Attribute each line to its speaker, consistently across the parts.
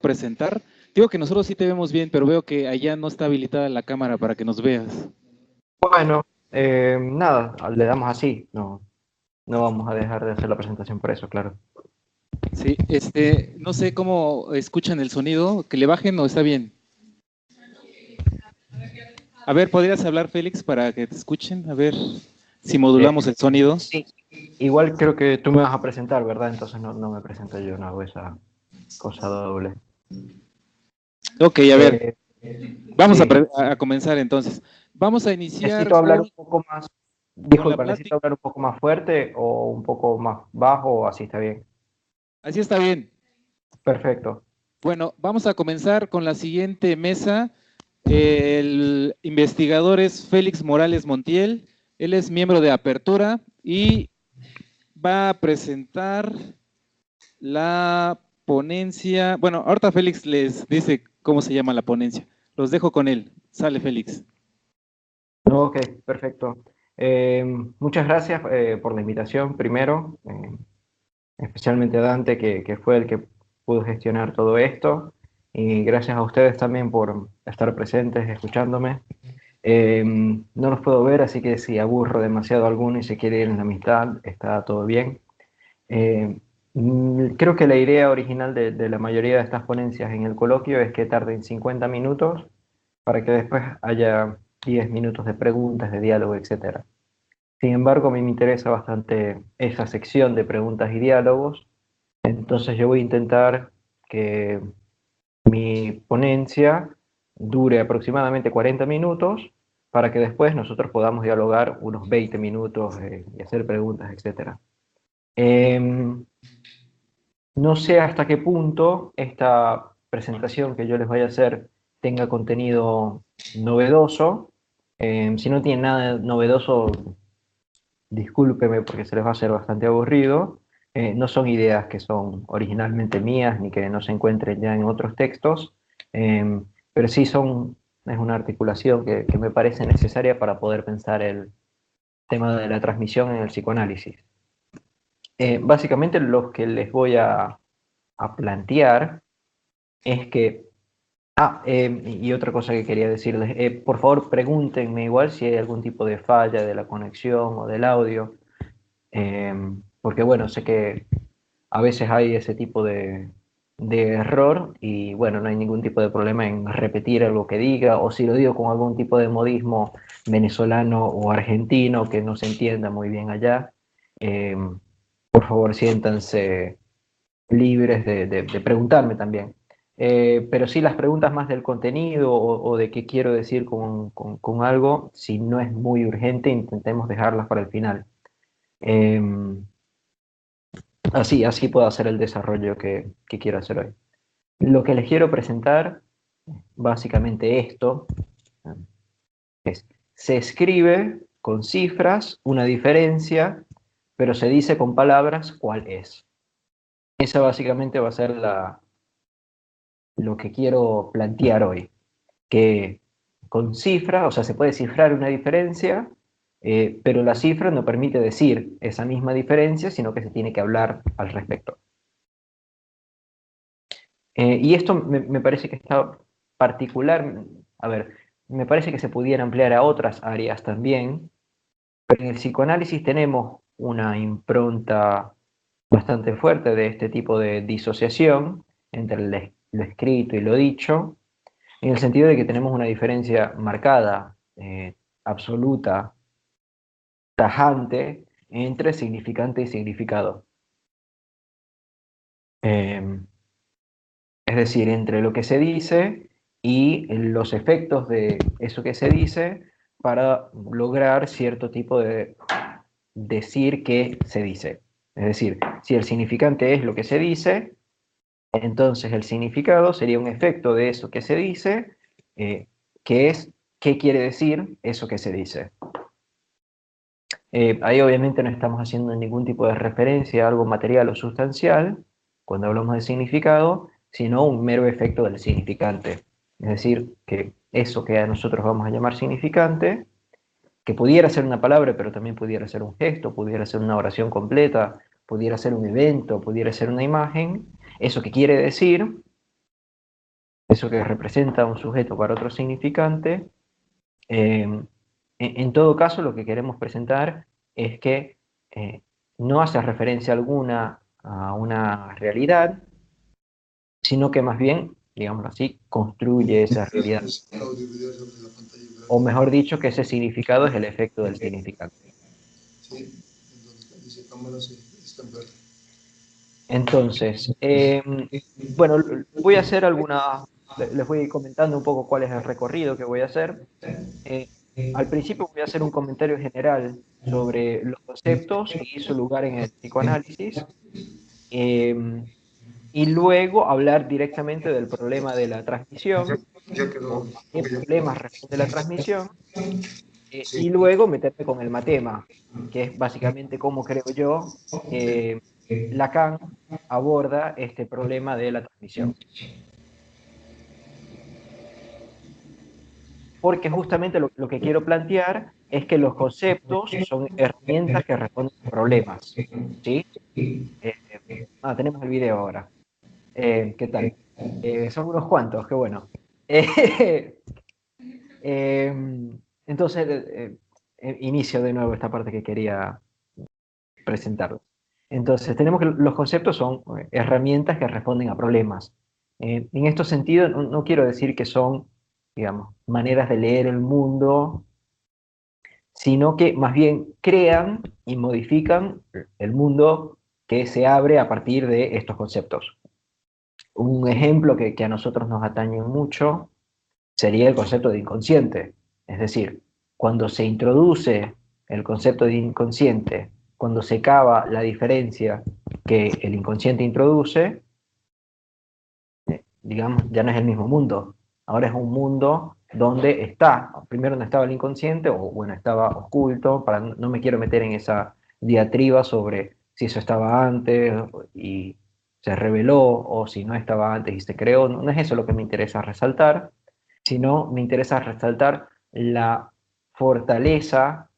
Speaker 1: presentar. Digo que nosotros sí te vemos bien, pero veo que allá no está habilitada la cámara para que nos veas.
Speaker 2: Bueno, nada, le damos así. No, no vamos a dejar de hacer la presentación por eso, claro.
Speaker 1: Sí, no sé cómo escuchan el sonido, que le bajen o está bien. A ver, ¿podrías hablar, Félix, para que te escuchen? A ver si
Speaker 2: Eh,
Speaker 1: modulamos el sonido.
Speaker 2: sí, igual creo que tú me vas a presentar, ¿verdad? Entonces no me presento yo, no hago esa cosa doble.
Speaker 1: Ok, a ver,
Speaker 2: Eh,
Speaker 1: vamos
Speaker 2: sí,
Speaker 1: a comenzar entonces. Vamos a iniciar
Speaker 2: necesito hablar un poco más,
Speaker 1: con la
Speaker 2: disculpa, necesito
Speaker 1: plática.
Speaker 2: hablar un poco más fuerte o un poco más bajo, o así está bien.
Speaker 1: Así está bien.
Speaker 2: Perfecto.
Speaker 1: Bueno, vamos a comenzar con la siguiente mesa. El investigador es Félix Morales Montiel. Él es miembro de Apertura y va a presentar la ponencia. Bueno, ahorita Félix les dice cómo se llama la ponencia. Los dejo con él. Sale, Félix.
Speaker 2: Ok, perfecto. Muchas gracias por la invitación primero, especialmente a Dante, que fue el que pudo gestionar todo esto. Y gracias a ustedes también por estar presentes, escuchándome. No los puedo ver, así que si aburro demasiado a alguno y se quiere ir en la mitad, está todo bien. Eh, Creo que la idea original de la mayoría de estas ponencias en el coloquio es que tarden 50 minutos para que después haya 10 minutos de preguntas, de diálogo, etcétera. Sin embargo, a mí me interesa bastante esa sección de preguntas y diálogos, entonces yo voy a intentar que mi ponencia dure aproximadamente 40 minutos para que después nosotros podamos dialogar unos 20 minutos y hacer preguntas, etcétera. Em, no sé hasta qué punto esta presentación que yo les voy a hacer tenga contenido novedoso. Si no tiene nada novedoso, discúlpeme porque se les va a hacer bastante aburrido. No son ideas que son originalmente mías ni que no se encuentren ya en otros textos, pero sí es una articulación que me parece necesaria para poder pensar el tema de la transmisión en el psicoanálisis. Básicamente lo que les voy a plantear es que, y otra cosa que quería decirles, por favor pregúntenme igual si hay algún tipo de falla de la conexión o del audio, porque bueno, sé que a veces hay ese tipo de error y bueno, no hay ningún tipo de problema en repetir algo que diga o si lo digo con algún tipo de modismo venezolano o argentino que no se entienda muy bien allá, eh, por favor siéntanse libres de preguntarme también. Pero sí las preguntas más del contenido o de qué quiero decir con algo, si no es muy urgente, intentemos dejarlas para el final. Eh, así puedo hacer el desarrollo que quiero hacer hoy. Lo que les quiero presentar, básicamente esto, es, se escribe con cifras una diferencia, pero se dice con palabras cuál es. Esa básicamente va a ser lo que quiero plantear hoy, que con cifras, o sea, se puede cifrar una diferencia, pero la cifra no permite decir esa misma diferencia, sino que se tiene que hablar al respecto. Y esto me parece que está particular, a ver, me parece que se pudiera ampliar a otras áreas también, pero en el psicoanálisis tenemos una impronta bastante fuerte de este tipo de disociación entre lo escrito y lo dicho, en el sentido de que tenemos una diferencia marcada, absoluta, tajante, entre significante y significado. Eh, es decir, entre lo que se dice y los efectos de eso que se dice para lograr cierto tipo de decir que se dice. Es decir, si el significante es lo que se dice, entonces el significado sería un efecto de eso que se dice, que es qué quiere decir eso que se dice. Ahí obviamente no estamos haciendo ningún tipo de referencia a algo material o sustancial cuando hablamos de significado, sino un mero efecto del significante. Es decir, que eso que a nosotros vamos a llamar significante, que pudiera ser una palabra, pero también pudiera ser un gesto, pudiera ser una oración completa, pudiera ser un evento, pudiera ser una imagen, eso que quiere decir eso que representa un sujeto para otro significante, en todo caso lo que queremos presentar es que no hace referencia alguna a una realidad, sino que más bien, digámoslo así, construye esa realidad. O mejor dicho, que ese significado es el efecto del significante. Entonces, bueno, voy a hacer les voy a ir comentando un poco cuál es el recorrido que voy a hacer. Eh, Al principio voy a hacer un comentario general sobre los conceptos que hizo lugar en el psicoanálisis, y luego hablar directamente del problema de la transmisión, o a qué problemas responde la transmisión, y luego meterme con el matema, que es básicamente cómo creo yo que Lacan aborda este problema de la transmisión. Porque justamente lo que quiero plantear es que los conceptos son herramientas que responden a problemas, ¿sí? Tenemos el video ahora. ¿Qué tal? Son unos cuantos, qué bueno. Entonces, inicio de nuevo esta parte que quería presentar. Entonces, tenemos que los conceptos son herramientas que responden a problemas. En estos sentidos, no quiero decir que son, digamos, maneras de leer el mundo, sino que más bien crean y modifican el mundo que se abre a partir de estos conceptos. Un ejemplo que a nosotros nos atañe mucho sería el concepto de inconsciente. Es decir, cuando se introduce el concepto de inconsciente, cuando se cava la diferencia que el inconsciente introduce, digamos, ya no es el mismo mundo. Ahora es un mundo donde primero no estaba el inconsciente, o bueno, estaba oculto, no me quiero meter en esa diatriba sobre si eso estaba antes y se reveló, o si no estaba antes y se creó. No es eso lo que me interesa resaltar, sino me interesa resaltar la fortaleza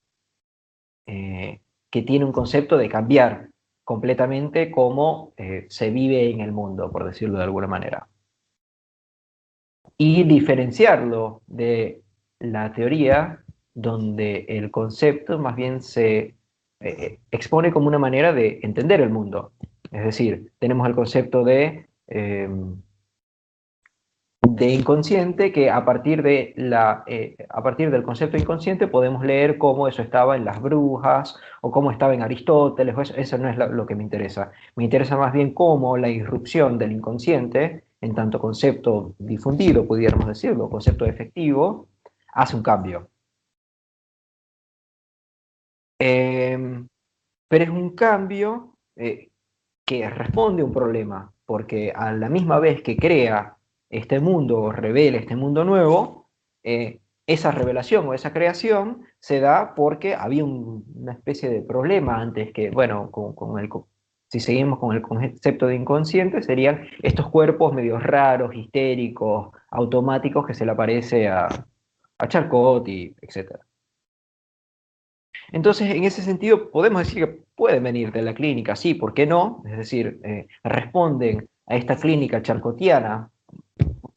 Speaker 2: que tiene un concepto de cambiar completamente cómo se vive en el mundo, por decirlo de alguna manera. Y diferenciarlo de la teoría, donde el concepto más bien se expone como una manera de entender el mundo. Es decir, tenemos el concepto de inconsciente, que a partir a partir del concepto inconsciente podemos leer cómo eso estaba en las brujas o cómo estaba en Aristóteles. Eso no es lo que me interesa. Me interesa más bien cómo la irrupción del inconsciente, en tanto concepto difundido, pudiéramos decirlo, concepto efectivo, hace un cambio. Pero es un cambio que responde a un problema, porque a la misma vez que crea este mundo o revela este mundo nuevo, esa revelación o esa creación se da porque había una especie de problema antes que, bueno, si seguimos con el concepto de inconsciente, serían estos cuerpos medio raros, histéricos, automáticos que se le aparece a Charcot y etc. Entonces, en ese sentido, podemos decir que pueden venir de la clínica, sí, ¿por qué no? Es decir, responden a esta clínica charcotiana,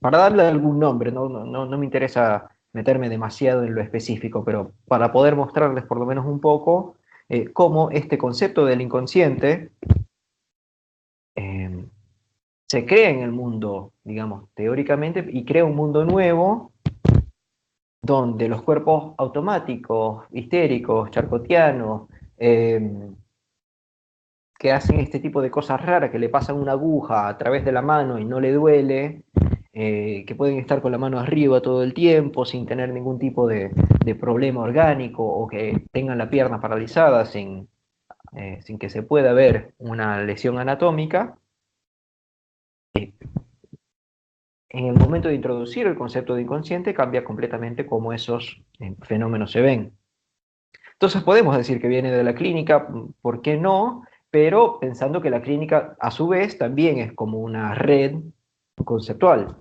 Speaker 2: para darle algún nombre, no me interesa meterme demasiado en lo específico, pero para poder mostrarles por lo menos un poco cómo este concepto del inconsciente eh, se crea en el mundo, digamos, teóricamente, y crea un mundo nuevo donde los cuerpos automáticos, histéricos, charcotianos, que hacen este tipo de cosas raras, que le pasan una aguja a través de la mano y no le duele, que pueden estar con la mano arriba todo el tiempo sin tener ningún tipo de problema orgánico, o que tengan la pierna paralizada sin que se pueda ver una lesión anatómica. En el momento de introducir el concepto de inconsciente cambia completamente cómo esos fenómenos se ven. Entonces podemos decir que viene de la clínica, ¿por qué no? Pero pensando que la clínica a su vez también es como una red conceptual.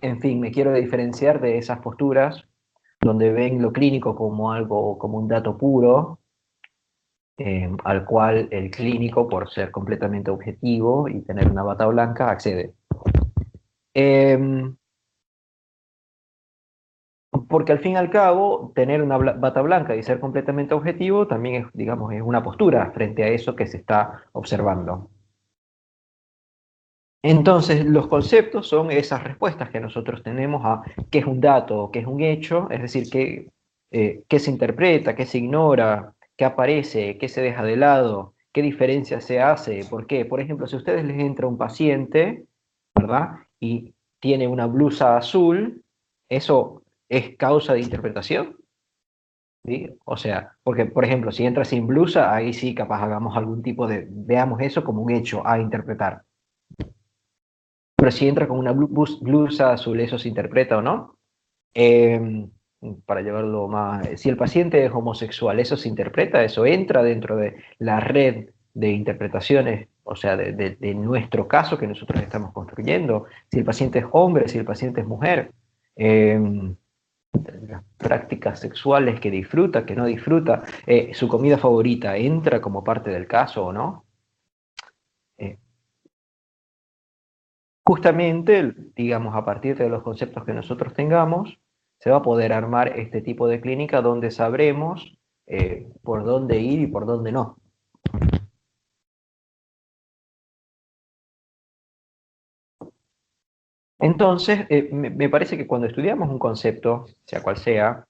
Speaker 2: En fin, me quiero diferenciar de esas posturas donde ven lo clínico como algo, como un dato puro, al cual el clínico, por ser completamente objetivo y tener una bata blanca, accede. Porque al fin y al cabo, tener una bata blanca y ser completamente objetivo también es, digamos, es una postura frente a eso que se está observando. Entonces, los conceptos son esas respuestas que nosotros tenemos a qué es un dato, qué es un hecho, es decir, qué se interpreta, qué se ignora, qué aparece, qué se deja de lado, qué diferencia se hace, por qué. Por ejemplo, si a ustedes les entra un paciente, ¿verdad? Y tiene una blusa azul, ¿eso es causa de interpretación? ¿Sí? O sea, porque, por ejemplo, si entra sin blusa, ahí sí capaz hagamos algún tipo de, veamos eso como un hecho a interpretar. Pero si entra con una blusa azul, ¿eso se interpreta o no? Eh, para llevarlo más, si el paciente es homosexual, ¿eso se interpreta? ¿Eso entra dentro de la red de interpretaciones, o sea, de nuestro caso que nosotros estamos construyendo? Si el paciente es hombre, si el paciente es mujer, las prácticas sexuales que disfruta, que no disfruta, su comida favorita, ¿entra como parte del caso o no? Eh, Justamente, digamos, a partir de los conceptos que nosotros tengamos, se va a poder armar este tipo de clínica donde sabremos por dónde ir y por dónde no. Entonces, me parece que cuando estudiamos un concepto, sea cual sea,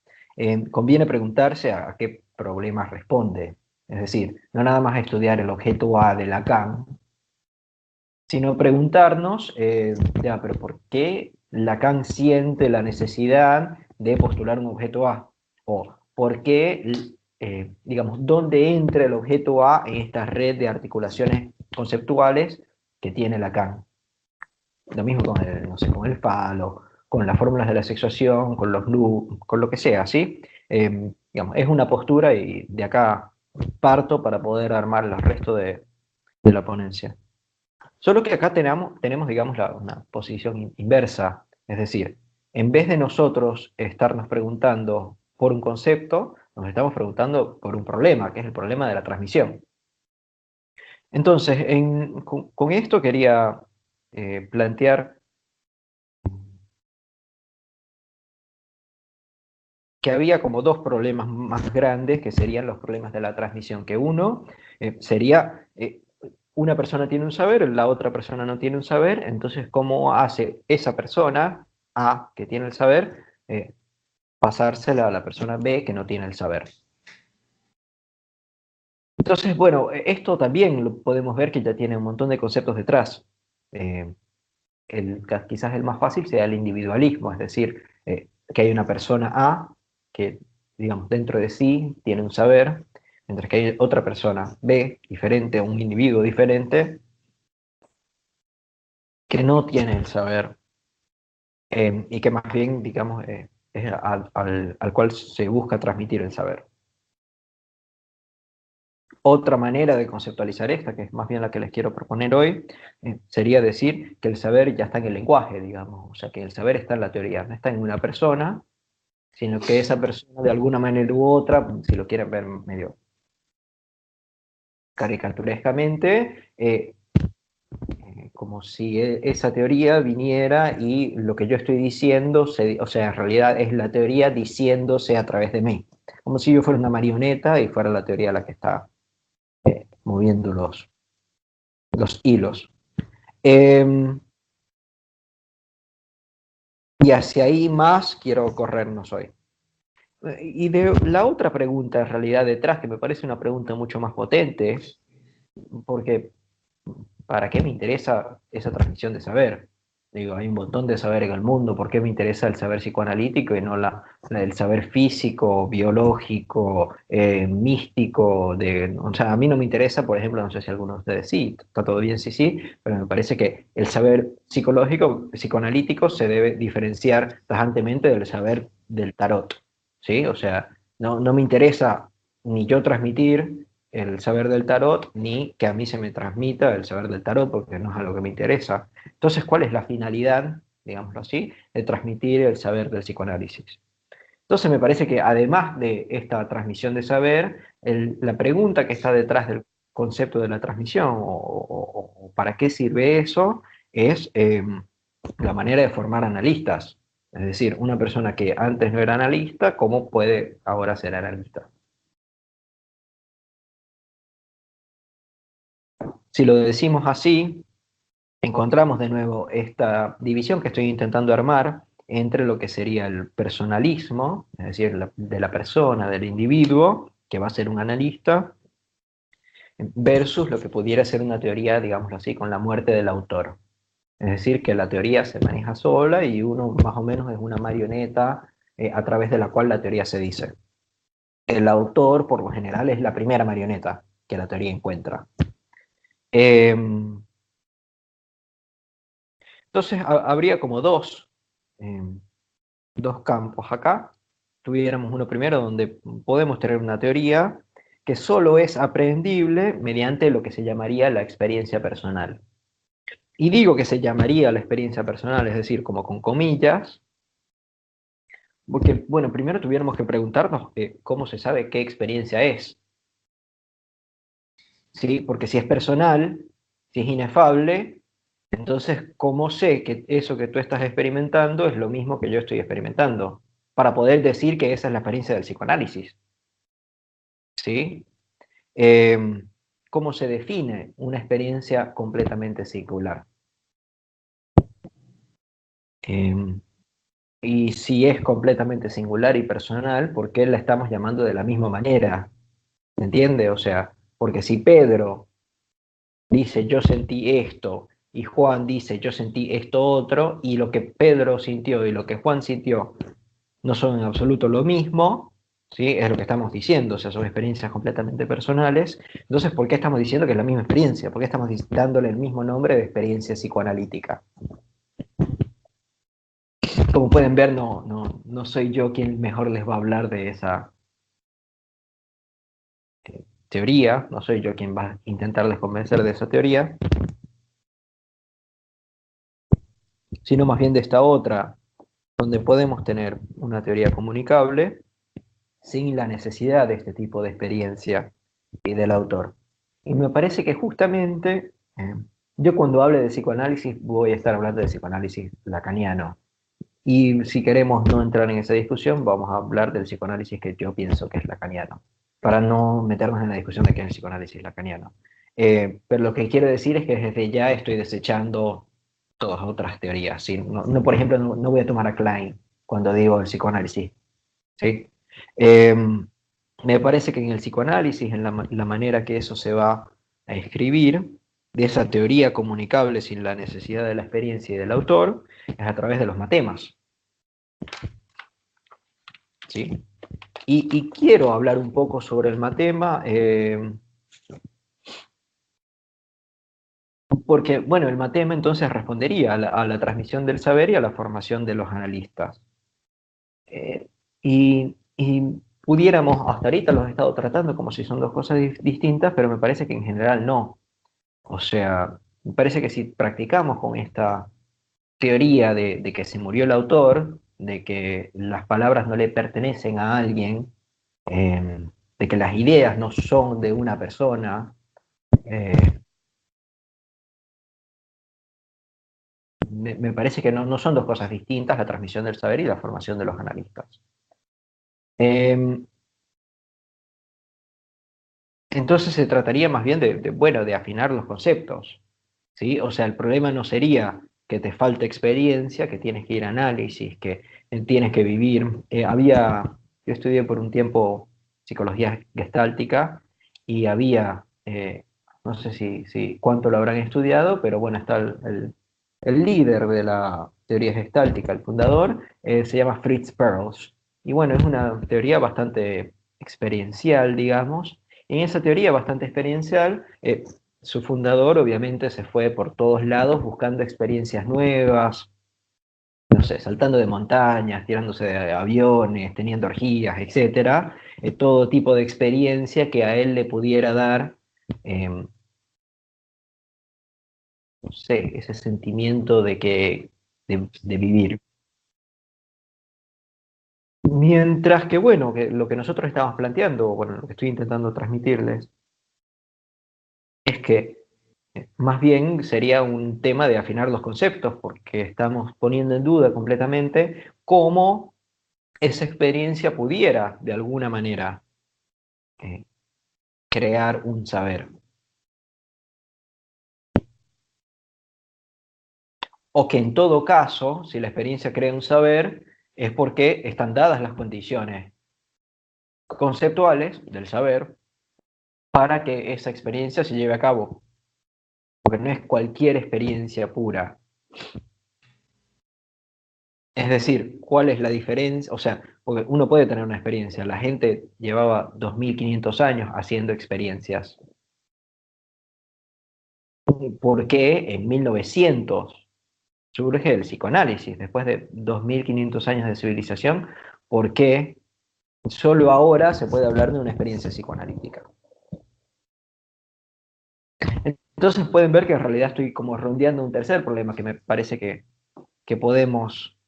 Speaker 2: conviene preguntarse a qué problemas responde. Es decir, no nada más estudiar el objeto A de Lacan, sino preguntarnos, ya, pero ¿por qué Lacan siente la necesidad de postular un objeto A? O ¿por qué, digamos, dónde entra el objeto A en esta red de articulaciones conceptuales que tiene Lacan? Lo mismo con el, no sé, con el falo, con las fórmulas de la sexuación, con los loops, con lo que sea, ¿sí? Digamos, es una postura y de acá parto para poder armar el resto de la ponencia. Solo que acá tenemos digamos, una posición inversa, es decir, en vez de nosotros estarnos preguntando por un concepto, nos estamos preguntando por un problema, que es el problema de la transmisión. Entonces, con esto quería plantear que había como dos problemas más grandes, que serían los problemas de la transmisión, que uno sería una persona tiene un saber, la otra persona no tiene un saber, entonces ¿cómo hace esa persona A que tiene el saber pasársela a la persona B que no tiene el saber? Entonces, bueno, esto también lo podemos ver que ya tiene un montón de conceptos detrás. Eh, quizás el más fácil sea el individualismo, es decir, que hay una persona A que, digamos, dentro de sí tiene un saber, mientras que hay otra persona B, diferente, un individuo diferente, que no tiene el saber y que más bien, digamos, es al cual se busca transmitir el saber. Otra manera de conceptualizar esta, que es más bien la que les quiero proponer hoy, sería decir que el saber ya está en el lenguaje, digamos, o sea, que el saber está en la teoría, no está en una persona, sino que esa persona de alguna manera u otra, si lo quieren ver medio caricaturescamente, como si esa teoría viniera y lo que yo estoy diciendo, o sea, en realidad es la teoría diciéndose a través de mí, como si yo fuera una marioneta y fuera la teoría la que está moviendo los hilos. Y hacia ahí más quiero corrernos hoy. Y de la otra pregunta en realidad detrás, que me parece una pregunta mucho más potente, porque ¿para qué me interesa esa transmisión de saber? Digo, hay un montón de saber en el mundo, ¿por qué me interesa el saber psicoanalítico y no el saber físico, biológico, místico? O sea, a mí no me interesa, por ejemplo, no sé si alguno de ustedes sí, está todo bien, sí, sí, pero me parece que el saber psicológico, psicoanalítico se debe diferenciar tajantemente del saber del tarot, ¿sí? O sea, no me interesa ni yo transmitir el saber del tarot, ni que a mí se me transmita el saber del tarot, porque no es algo que me interesa. Entonces, ¿cuál es la finalidad, digámoslo así, de transmitir el saber del psicoanálisis? Entonces me parece que además de esta transmisión de saber, la pregunta que está detrás del concepto de la transmisión o para qué sirve eso es la manera de formar analistas. Es decir, una persona que antes no era analista, ¿cómo puede ahora ser analista? Si lo decimos así, encontramos de nuevo esta división que estoy intentando armar entre lo que sería el personalismo, es decir, de la persona, del individuo, que va a ser un analista, versus lo que pudiera ser una teoría, digámoslo así, con la muerte del autor. Es decir, que la teoría se maneja sola y uno más o menos es una marioneta a través de la cual la teoría se dice. El autor, por lo general, es la primera marioneta que la teoría encuentra. Entonces, habría como dos campos acá. Tuviéramos uno primero donde podemos tener una teoría que solo es aprehendible mediante lo que se llamaría la experiencia personal. Y digo que se llamaría la experiencia personal, es decir, como con comillas, porque, bueno, primero tuviéramos que preguntarnos cómo se sabe qué experiencia es, ¿sí? Porque si es personal, si es inefable, entonces, ¿cómo sé que eso que tú estás experimentando es lo mismo que yo estoy experimentando? Para poder decir que esa es la experiencia del psicoanálisis, ¿sí? Eh, ¿Cómo se define una experiencia completamente singular? Eh, y si es completamente singular y personal, ¿por qué la estamos llamando de la misma manera? ¿Me entiende? O sea, porque si Pedro dice yo sentí esto y Juan dice yo sentí esto otro y lo que Pedro sintió y lo que Juan sintió no son en absoluto lo mismo, ¿sí? Es lo que estamos diciendo, o sea, son experiencias completamente personales. Entonces, ¿por qué estamos diciendo que es la misma experiencia? ¿Por qué estamos dándole el mismo nombre de experiencia psicoanalítica? Como pueden ver, no soy yo quien mejor les va a hablar de esa teoría, no soy yo quien va a intentarles convencer de esa teoría, sino más bien de esta otra, donde podemos tener una teoría comunicable sin la necesidad de este tipo de experiencia y del autor. Y me parece que justamente yo cuando hable de psicoanálisis voy a estar hablando de psicoanálisis lacaniano. Y si queremos no entrar en esa discusión, vamos a hablar del psicoanálisis que yo pienso que es lacaniano, para no meternos en la discusión de qué es el psicoanálisis lacaniano. Pero lo que quiero decir es que desde ya estoy desechando todas otras teorías. ¿Sí? Por ejemplo, no voy a tomar a Klein cuando digo el psicoanálisis. ¿Sí? Me parece que en el psicoanálisis, en la manera que eso se va a escribir, de esa teoría comunicable sin la necesidad de la experiencia y del autor, es a través de los matemas. ¿Sí? Y quiero hablar un poco sobre el matema, porque, bueno, el matema entonces respondería a la transmisión del saber y a la formación de los analistas. Y pudiéramos, hasta ahorita los he estado tratando como si son dos cosas distintas, pero me parece que en general no. O sea, me parece que si practicamos con esta teoría de que se murió el autor, de que las palabras no le pertenecen a alguien, de que las ideas no son de una persona, eh, me parece que no son dos cosas distintas, la transmisión del saber y la formación de los analistas. Entonces se trataría más bien bueno, de afinar los conceptos, ¿sí? O sea, el problema no sería que te falte experiencia, que tienes que ir a análisis, que tienes que vivir. Yo estudié por un tiempo psicología gestáltica y había, no sé si cuánto lo habrán estudiado, pero bueno, está el líder de la teoría gestáltica, el fundador, se llama Fritz Perls. Y bueno, es una teoría bastante experiencial, digamos. En esa teoría bastante experiencial, su fundador obviamente se fue por todos lados buscando experiencias nuevas, no sé, saltando de montañas, tirándose de aviones, teniendo orgías, etcétera, todo tipo de experiencia que a él le pudiera dar, no sé, ese sentimiento de vivir. Mientras que, bueno, que lo que nosotros estamos planteando, bueno, lo que estoy intentando transmitirles, es que más bien sería un tema de afinar los conceptos, porque estamos poniendo en duda completamente cómo esa experiencia pudiera, de alguna manera, eh, crear un saber. O que en todo caso, si la experiencia crea un saber, es porque están dadas las condiciones conceptuales del saber para que esa experiencia se lleve a cabo. Porque no es cualquier experiencia pura. Es decir, ¿cuál es la diferencia? O sea, porque uno puede tener una experiencia. La gente llevaba 2500 años haciendo experiencias. ¿Por qué en 1900 surge el psicoanálisis? Después de 2500 años de civilización, ¿por qué solo ahora se puede hablar de una experiencia psicoanalítica? Entonces pueden ver que en realidad estoy como rondeando un tercer problema que me parece que podemos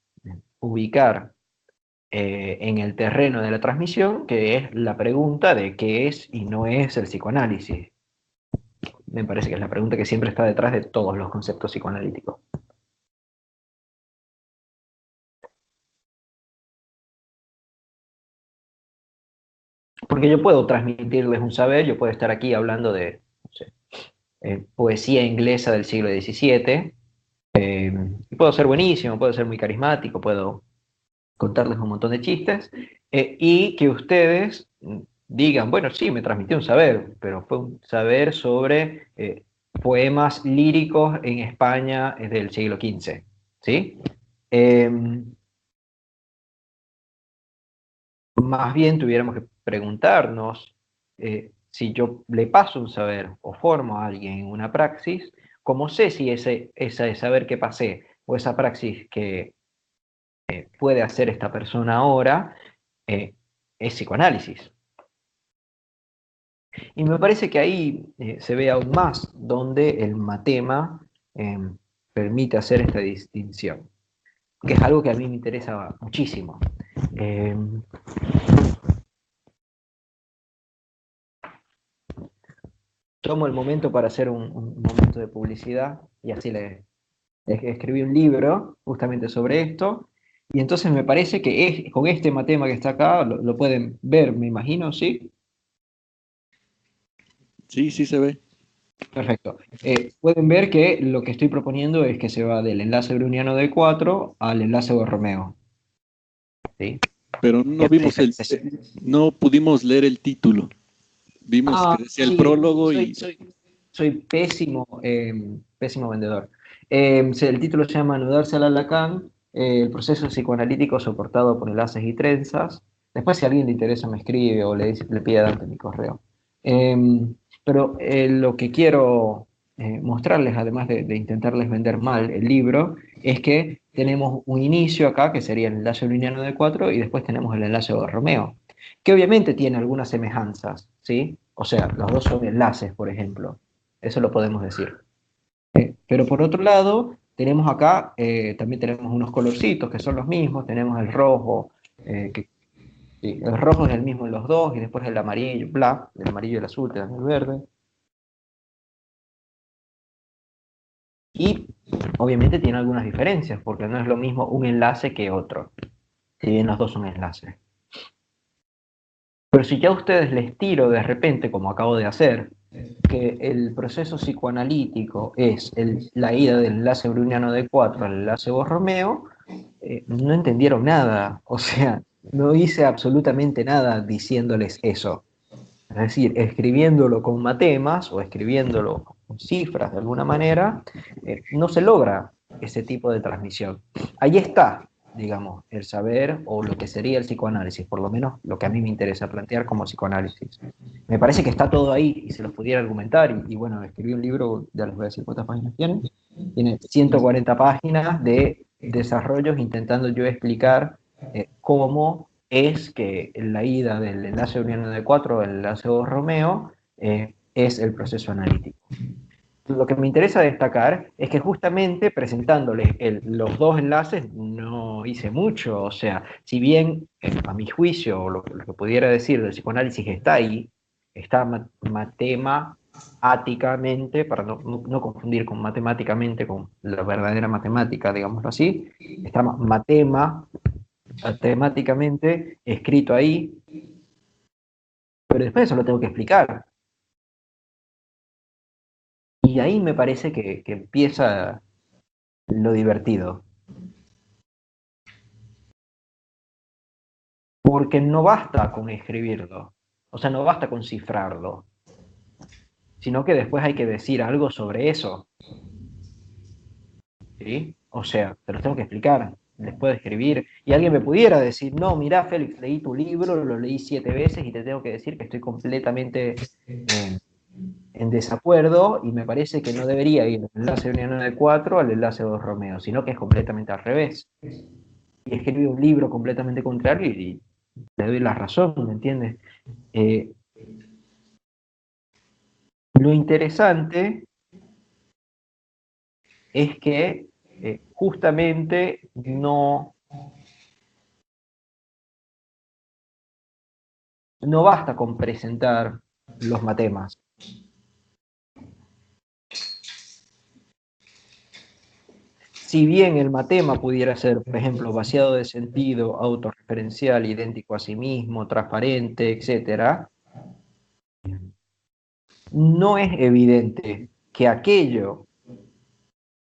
Speaker 2: ubicar en el terreno de la transmisión, que es la pregunta de qué es y no es el psicoanálisis. Me parece que es la pregunta que siempre está detrás de todos los conceptos psicoanalíticos. Porque yo puedo transmitirles un saber, yo puedo estar aquí hablando de, no sé, poesía inglesa del siglo XVII, y puedo ser buenísimo, puedo ser muy carismático, puedo contarles un montón de chistes, y que ustedes digan, bueno, sí, me transmitió un saber, pero fue un saber sobre poemas líricos en España del siglo XV, ¿sí? Eh, Más bien tuviéramos que preguntarnos si yo le paso un saber o formo a alguien en una praxis, ¿cómo sé si ese saber que pasé o esa praxis que puede hacer esta persona ahora es psicoanálisis? Y me parece que ahí se ve aún más donde el matema eh, permite hacer esta distinción, que es algo que a mí me interesa muchísimo. Eh, Tomo el momento para hacer un momento de publicidad y así escribí un libro justamente sobre esto. Y entonces me parece que con este matema que está acá, lo pueden ver, me imagino, ¿sí?
Speaker 3: Sí, sí se ve.
Speaker 2: Perfecto. Pueden ver que lo que estoy proponiendo es que se va del enlace browniano de 4 al enlace Borromeo. ¿Sí?
Speaker 3: Pero no vimos no pudimos leer el título. Vimos que decía el
Speaker 2: Sí,
Speaker 3: prólogo y...
Speaker 2: soy pésimo, pésimo vendedor. El título se llama Anudarse al Lacan, el proceso psicoanalítico soportado por enlaces y trenzas. Después, si a alguien le interesa, me escribe o le pide a Dante mi correo. Pero lo que quiero mostrarles, además de intentarles vender mal el libro, es que tenemos un inicio acá, que sería el enlace browniano de 4, y después tenemos el enlace Borromeo, que obviamente tiene algunas semejanzas, ¿sí? O sea, los dos son enlaces, por ejemplo. Eso lo podemos decir. Pero por otro lado, tenemos acá, también tenemos unos colorcitos que son los mismos. Tenemos el rojo, sí, el rojo es el mismo en los dos, y después el amarillo, bla, el amarillo y el azul te dan el verde. Y obviamente tiene algunas diferencias, porque no es lo mismo un enlace que otro, si bien los dos son enlaces. Pero si ya a ustedes les tiro de repente, como acabo de hacer, que el proceso psicoanalítico es la ida del enlace browniano de 4 al enlace Borromeo, no entendieron nada. O sea, no hice absolutamente nada diciéndoles eso. Es decir, escribiéndolo con matemas o escribiéndolo con cifras de alguna manera, no se logra ese tipo de transmisión. Ahí está, digamos, el saber o lo que sería el psicoanálisis, por lo menos lo que a mí me interesa plantear como psicoanálisis. Me parece que está todo ahí y se los pudiera argumentar. Y bueno, escribí un libro, ya les voy a decir cuántas páginas tiene 140 páginas de desarrollos intentando yo explicar cómo es que la ida del enlace browniano de 4 al enlace Borromeo es el proceso analítico. lo que me interesa destacar es que justamente presentándoles los dos enlaces no hice mucho. O sea, si bien a mi juicio lo que pudiera decir del psicoanálisis está ahí, está matemáticamente, para no confundir con matemáticamente con la verdadera matemática, digámoslo así, está matemáticamente escrito ahí, pero después eso lo tengo que explicar. Y ahí me parece que empieza lo divertido. Porque no basta con escribirlo, o sea, no basta con cifrarlo, sino que después hay que decir algo sobre eso. ¿Sí? O sea, te lo tengo que explicar después de escribir. Y alguien me pudiera decir, no, mira, Félix, leí tu libro, lo leí 7 veces y te tengo que decir que estoy completamente en desacuerdo y me parece que no debería ir del enlace de unión de 4 al enlace de 2 Romeo, sino que es completamente al revés. Y escribí un libro completamente contrario y le doy la razón, ¿me entiendes? Lo interesante es que justamente no basta con presentar los matemas. Si bien el matema pudiera ser, por ejemplo, vaciado de sentido, autorreferencial, idéntico a sí mismo, transparente, etc., no es evidente que aquello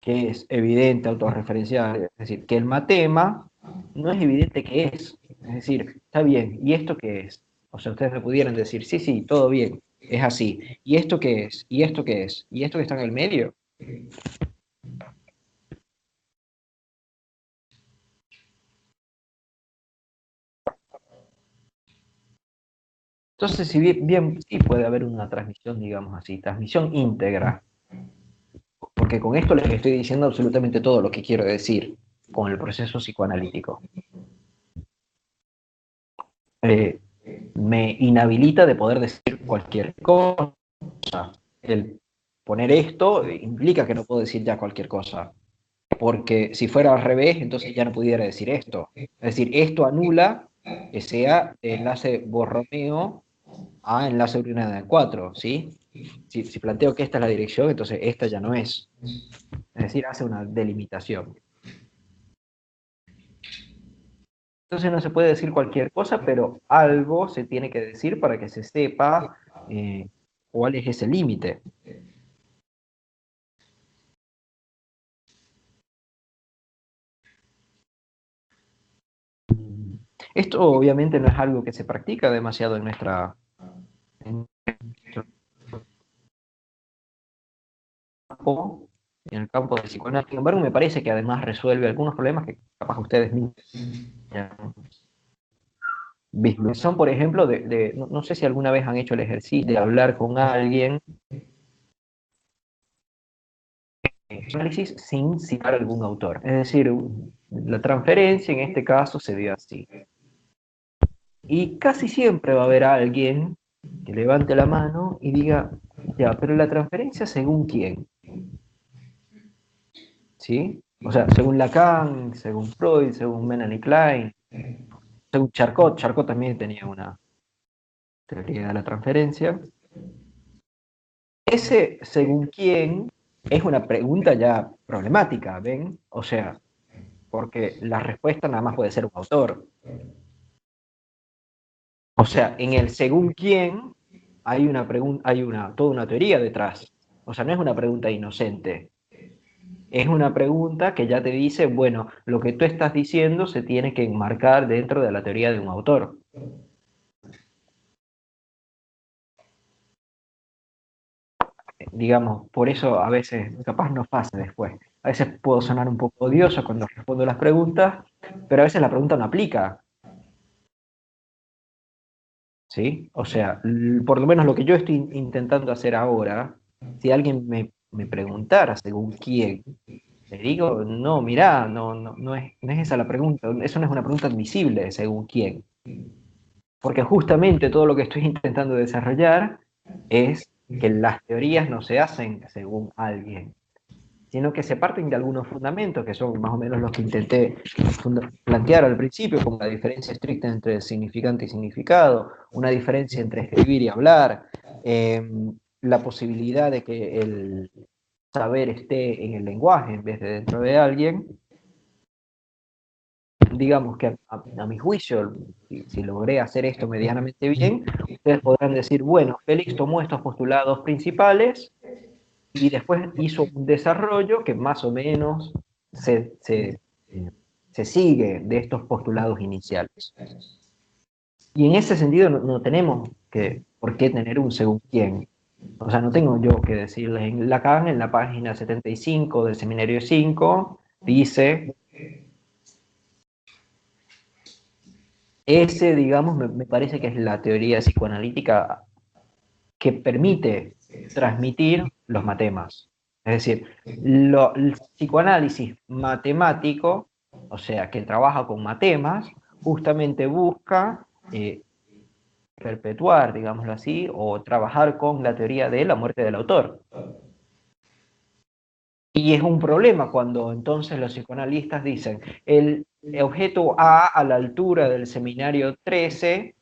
Speaker 2: que es evidente, autorreferencial, es decir, que el matema no es evidente que es. Es decir, está bien, ¿y esto qué es? O sea, ustedes me pudieran decir, sí, sí, todo bien, es así. ¿Y esto qué es? ¿Y esto qué es? ¿Y esto que está en el medio? Entonces, si bien sí puede haber una transmisión, digamos así, transmisión íntegra, porque con esto les estoy diciendo absolutamente todo lo que quiero decir con el proceso psicoanalítico. Me inhabilita de poder decir cualquier cosa. El poner esto implica que no puedo decir ya cualquier cosa, porque si fuera al revés, entonces ya no pudiera decir esto. Es decir, esto anula que sea enlace Borromeo a enlace urinada de 4, ¿sí? Si planteo que esta es la dirección, entonces esta ya no es. Es decir, hace una delimitación. Entonces no se puede decir cualquier cosa, pero algo se tiene que decir para que se sepa cuál es ese límite. Esto obviamente no es algo que se practica demasiado en nuestro campo, en el campo del psicoanálisis. Sin embargo, me parece que además resuelve algunos problemas que capaz ustedes mismos son, por ejemplo, no sé si alguna vez han hecho el ejercicio de hablar con alguien análisis sin citar algún autor. Es decir, la transferencia en este caso se dio así. Y casi siempre va a haber alguien que levante la mano y diga, ya, pero la transferencia según quién. ¿Sí? O sea, según Lacan, según Freud, según Melanie Klein, según Charcot. Charcot también tenía una teoría de la transferencia. Ese según quién es una pregunta ya problemática, ¿ven? O sea, porque la respuesta nada más puede ser un autor. O sea, en el según quién hay toda una teoría detrás. O sea, no es una pregunta inocente. Es una pregunta que ya te dice, bueno, lo que tú estás diciendo se tiene que enmarcar dentro de la teoría de un autor. Digamos, por eso a veces, capaz no pasa después. A veces puedo sonar un poco odioso cuando respondo las preguntas, pero a veces la pregunta no aplica. ¿Sí? O sea, por lo menos lo que yo estoy intentando hacer ahora, si alguien me preguntara según quién, le digo, no, mirá, no es esa la pregunta, eso no es una pregunta admisible, según quién. Porque justamente todo lo que estoy intentando desarrollar es que las teorías no se hacen según alguien, sino que se parten de algunos fundamentos, que son más o menos los que intenté plantear al principio, como la diferencia estricta entre significante y significado, una diferencia entre escribir y hablar, la posibilidad de que el saber esté en el lenguaje en vez de dentro de alguien. Digamos que a mi juicio, si logré hacer esto medianamente bien, ustedes podrán decir, bueno, Félix tomó estos postulados principales y después hizo un desarrollo que más o menos se sigue de estos postulados iniciales. Y en ese sentido no tenemos por qué tener un según quién. O sea, no tengo yo que decirles. En Lacan, en la página 75 del Seminario 5, dice... Ese, digamos, me parece que es la teoría psicoanalítica que permite transmitir los matemas. Es decir, el psicoanálisis matemático, o sea, que trabaja con matemas, justamente busca perpetuar, digámoslo así, o trabajar con la teoría de la muerte del autor. Y es un problema cuando entonces los psicoanalistas dicen el objeto A la altura del seminario 13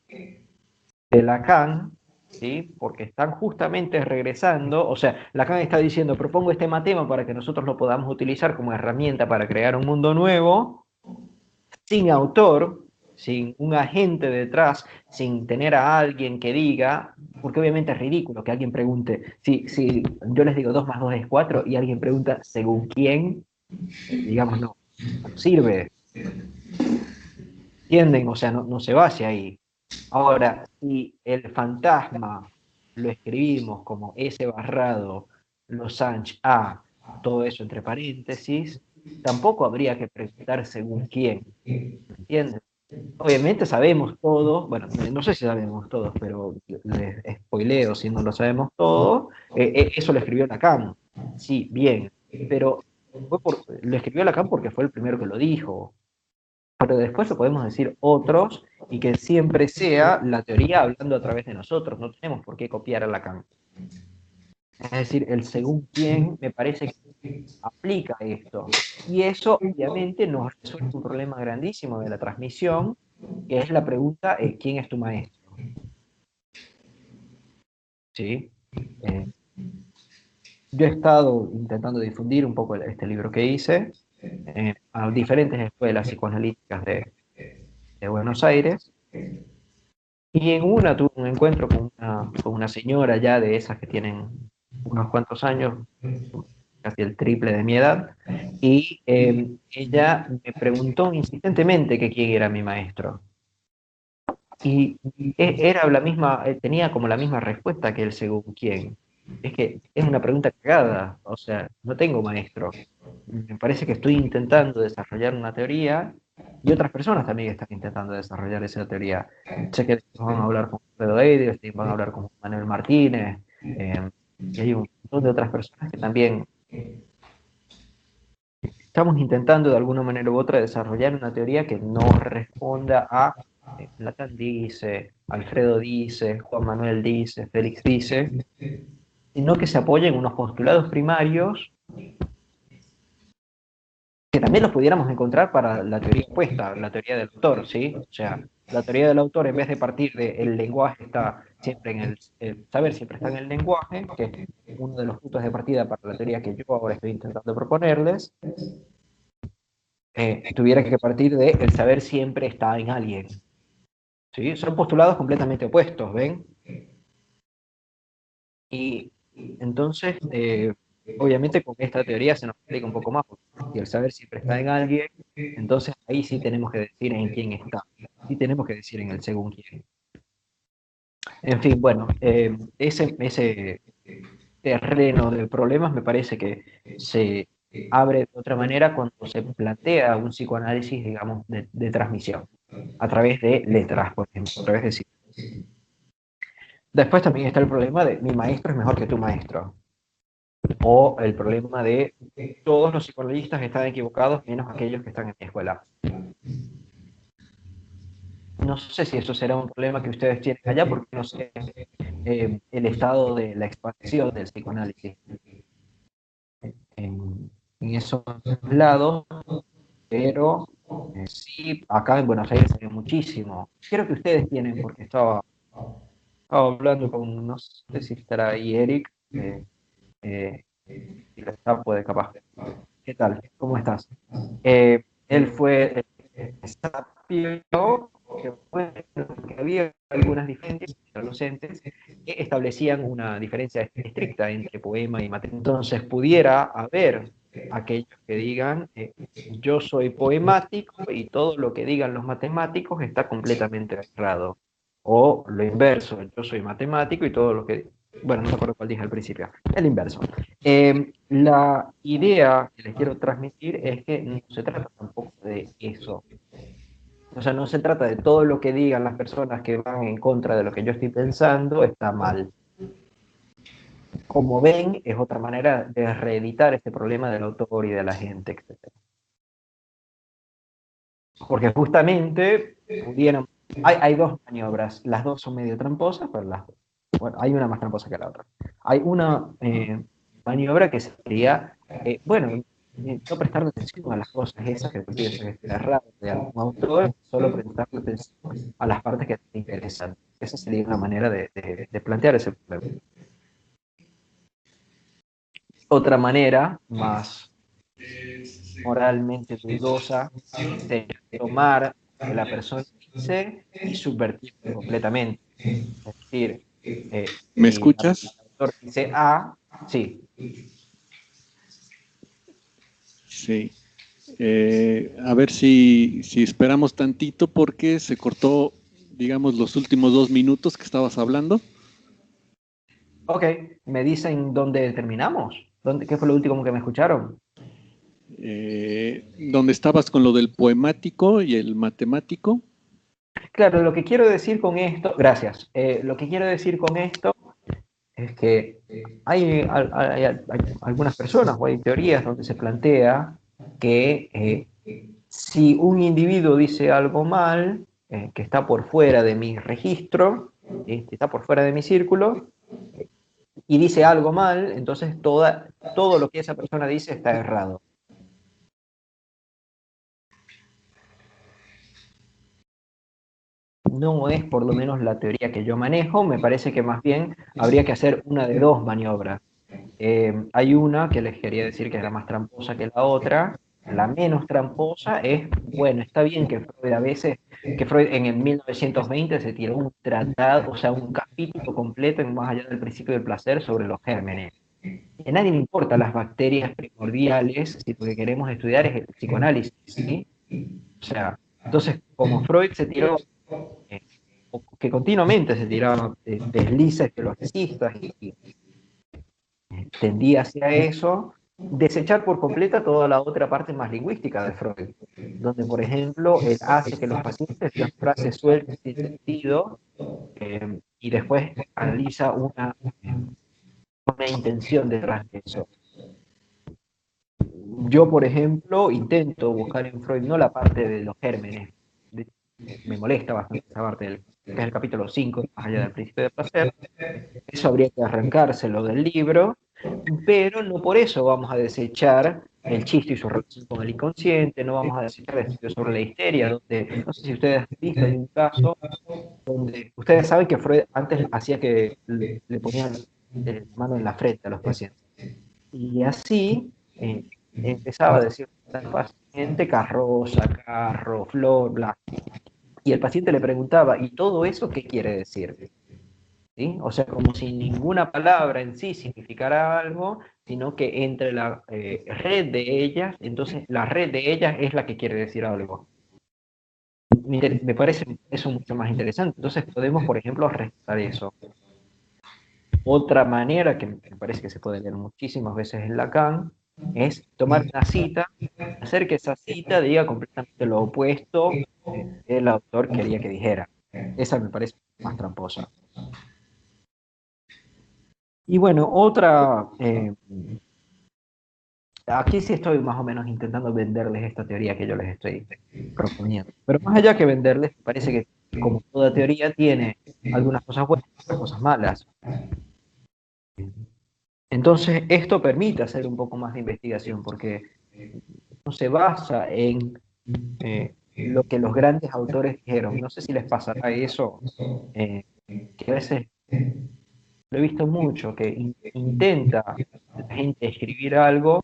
Speaker 2: de Lacan, ¿sí? Porque están justamente regresando, o sea, Lacan está diciendo, propongo este matema para que nosotros lo podamos utilizar como herramienta para crear un mundo nuevo, sin autor, sin un agente detrás, sin tener a alguien que diga, porque obviamente es ridículo que alguien pregunte, si yo les digo 2 más 2 es 4 y alguien pregunta según quién, digamos, no sirve. ¿Entienden? O sea, no se va hacia ahí. Ahora, si el fantasma lo escribimos como S barrado, Losange A, todo eso entre paréntesis, tampoco habría que preguntar según quién, ¿entiendes? Obviamente sabemos todo, bueno, no sé si sabemos todos, pero les spoileo si no lo sabemos todo, eso lo escribió Lacan, sí, bien, pero lo escribió Lacan porque fue el primero que lo dijo, pero después lo podemos decir otros y que siempre sea la teoría hablando a través de nosotros, no tenemos por qué copiar a Lacan. Es decir, el según quién me parece que aplica esto. Y eso obviamente nos resuelve un problema grandísimo de la transmisión, que es la pregunta, ¿quién es tu maestro? ¿Sí? Yo he estado intentando difundir un poco este libro que hice a diferentes escuelas psicoanalíticas de Buenos Aires, y en una tuve un encuentro con una señora ya de esas que tienen unos cuantos años, casi el triple de mi edad, y ella me preguntó insistentemente que quién era mi maestro. Y era la misma, tenía como la misma respuesta que el según quién. Es que es una pregunta cagada, o sea, no tengo maestro. Me parece que estoy intentando desarrollar una teoría y otras personas también están intentando desarrollar esa teoría. Sé que van a hablar con Pedro Edelstein, van a hablar con Manuel Martínez, y hay un montón de otras personas que también estamos intentando de alguna manera u otra desarrollar una teoría que no responda a Lacan dice, Alfredo dice, Juan Manuel dice, Félix dice, sino que se apoye en unos postulados primarios que también los pudiéramos encontrar para la teoría opuesta, la teoría del autor, ¿sí? O sea, la teoría del autor, en vez de partir del lenguaje, está siempre en el saber siempre está en el lenguaje, que es uno de los puntos de partida para la teoría que yo ahora estoy intentando proponerles, tuviera que partir de el saber siempre está en alguien, ¿sí? Son postulados completamente opuestos, ¿ven? Y entonces, obviamente con esta teoría se nos explica un poco más, porque si el saber siempre está en alguien, entonces ahí sí tenemos que decir en quién está, sí tenemos que decir en el según quién. En fin, bueno, ese terreno de problemas me parece que se abre de otra manera cuando se plantea un psicoanálisis, digamos, de transmisión, a través de letras, por ejemplo, a través de signos. Después también está el problema de mi maestro es mejor que tu maestro. O el problema de todos los psicoanalistas están equivocados menos aquellos que están en mi escuela. no sé si eso será un problema que ustedes tienen allá, porque no sé el estado de la expansión del psicoanálisis en esos lados, pero sí, acá en Buenos Aires hay muchísimo. Creo que ustedes tienen, porque estaba hablando con, no sé si estará ahí Eric, si lo está, puede capaz. ¿Qué tal? ¿Cómo estás? Él fue sapio, que había algunas diferencias entre los entes que establecían una diferencia estricta entre poema y matemática. Entonces pudiera haber aquellos que digan, yo soy poemático y todo lo que digan los matemáticos está completamente errado. O lo inverso, yo soy matemático y todo lo que... Bueno, no me acuerdo cuál dije al principio. El inverso. La idea que les quiero transmitir es que no se trata tampoco de eso. O sea, no se trata de todo lo que digan las personas que van en contra de lo que yo estoy pensando, está mal. Como ven, es otra manera de reeditar este problema del autor y de la gente, etc. Porque justamente pudieron... Hay dos maniobras, las dos son medio tramposas, pero bueno, hay una más tramposa que la otra. Hay una maniobra que sería, bueno, no prestar atención a las cosas esas que tú piensas que es errado de algún autor, solo prestar atención a las partes que te interesan. Esa sería una manera de plantear ese problema. Otra manera, más moralmente dudosa, de tomar lo que la persona dice y subvertirlo completamente. Es decir,
Speaker 3: ¿Me
Speaker 2: si el
Speaker 3: escuchas?
Speaker 2: autor dice A, sí.
Speaker 3: Sí. A ver si esperamos tantito porque se cortó, digamos, los últimos 2 minutos que estabas hablando.
Speaker 2: Ok, ¿me dicen dónde terminamos? ¿Qué fue lo último que me escucharon?
Speaker 3: Donde estabas con lo del poemático y el matemático.
Speaker 2: Claro, lo que quiero decir con esto, gracias, lo que quiero decir con esto es que hay algunas personas o hay teorías donde se plantea que si un individuo dice algo mal, que está por fuera de mi registro, que está por fuera de mi círculo, y dice algo mal, entonces todo lo que esa persona dice está errado. No es por lo menos la teoría que yo manejo, me parece que más bien habría que hacer una de dos maniobras. Hay una que les quería decir que es la más tramposa que la otra. La menos tramposa es, bueno, está bien que Freud a veces, que Freud en el 1920 se tiró un tratado, o sea, un capítulo completo en Más allá del principio del placer sobre los gérmenes. A nadie le importan las bacterias primordiales si lo que queremos estudiar es el psicoanálisis, ¿sí? O sea, entonces, como Freud se tiró, eh, que continuamente se tiraba deslices que los racistas y tendía hacia eso, desechar por completa toda la otra parte más lingüística de Freud, donde, por ejemplo, él hace que los pacientes digan frases sueltas sin sentido y después analiza una intención detrás de eso. Yo, por ejemplo, intento buscar en Freud no la parte de los gérmenes, me molesta bastante esa parte, que es el capítulo 5, más allá del principio del placer. Eso habría que arrancárselo del libro, pero no por eso vamos a desechar el chiste y su relación con el inconsciente, no vamos a desechar el estudio sobre la histeria, donde, no sé si ustedes han visto, hay un caso donde ustedes saben que Freud antes hacía que le ponían la mano en la frente a los pacientes. Y así empezaba a decir al paciente carroza, carro, flor, bla. Y el paciente le preguntaba, ¿y todo eso qué quiere decir? ¿Sí? O sea, como si ninguna palabra en sí significara algo, sino que entre la red de ellas, entonces la red de ellas es la que quiere decir algo. Me parece eso mucho más interesante. Entonces podemos, por ejemplo, restar eso. Otra manera que me parece que se puede leer muchísimas veces en Lacan es tomar una cita, hacer que esa cita diga completamente lo opuesto que el autor quería que dijera. Esa me parece más tramposa. Y bueno, aquí sí estoy más o menos intentando venderles esta teoría que yo les estoy proponiendo. Pero más allá que venderles, me parece que como toda teoría, tiene algunas cosas buenas y otras cosas malas. Entonces, esto permite hacer un poco más de investigación, porque no se basa en lo que los grandes autores dijeron. No sé si les pasará eso, que a veces lo he visto mucho, que intenta la gente escribir algo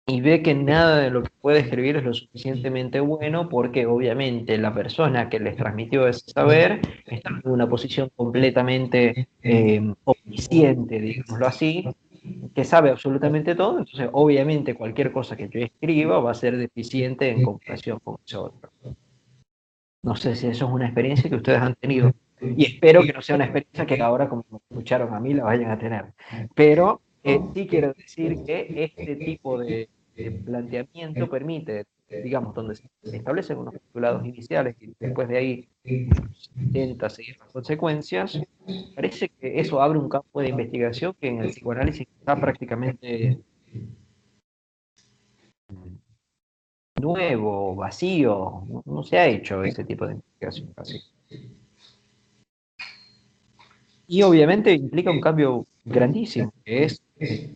Speaker 2: y ve que nada de lo que puede escribir es lo suficientemente bueno, porque obviamente la persona que les transmitió ese saber está en una posición completamente omnisciente, digámoslo así, que sabe absolutamente todo. Entonces obviamente cualquier cosa que yo escriba va a ser deficiente en comparación con eso otro. No sé si eso es una experiencia que ustedes han tenido, y espero que no sea una experiencia que ahora, como me escucharon a mí, la vayan a tener. Pero sí quiero decir que este tipo de planteamiento permite, digamos, donde se establecen unos postulados iniciales y después de ahí se intenta seguir las consecuencias, parece que eso abre un campo de investigación que en el psicoanálisis está prácticamente nuevo, vacío. No se ha hecho ese tipo de investigación casi. Y obviamente implica un cambio grandísimo, que es,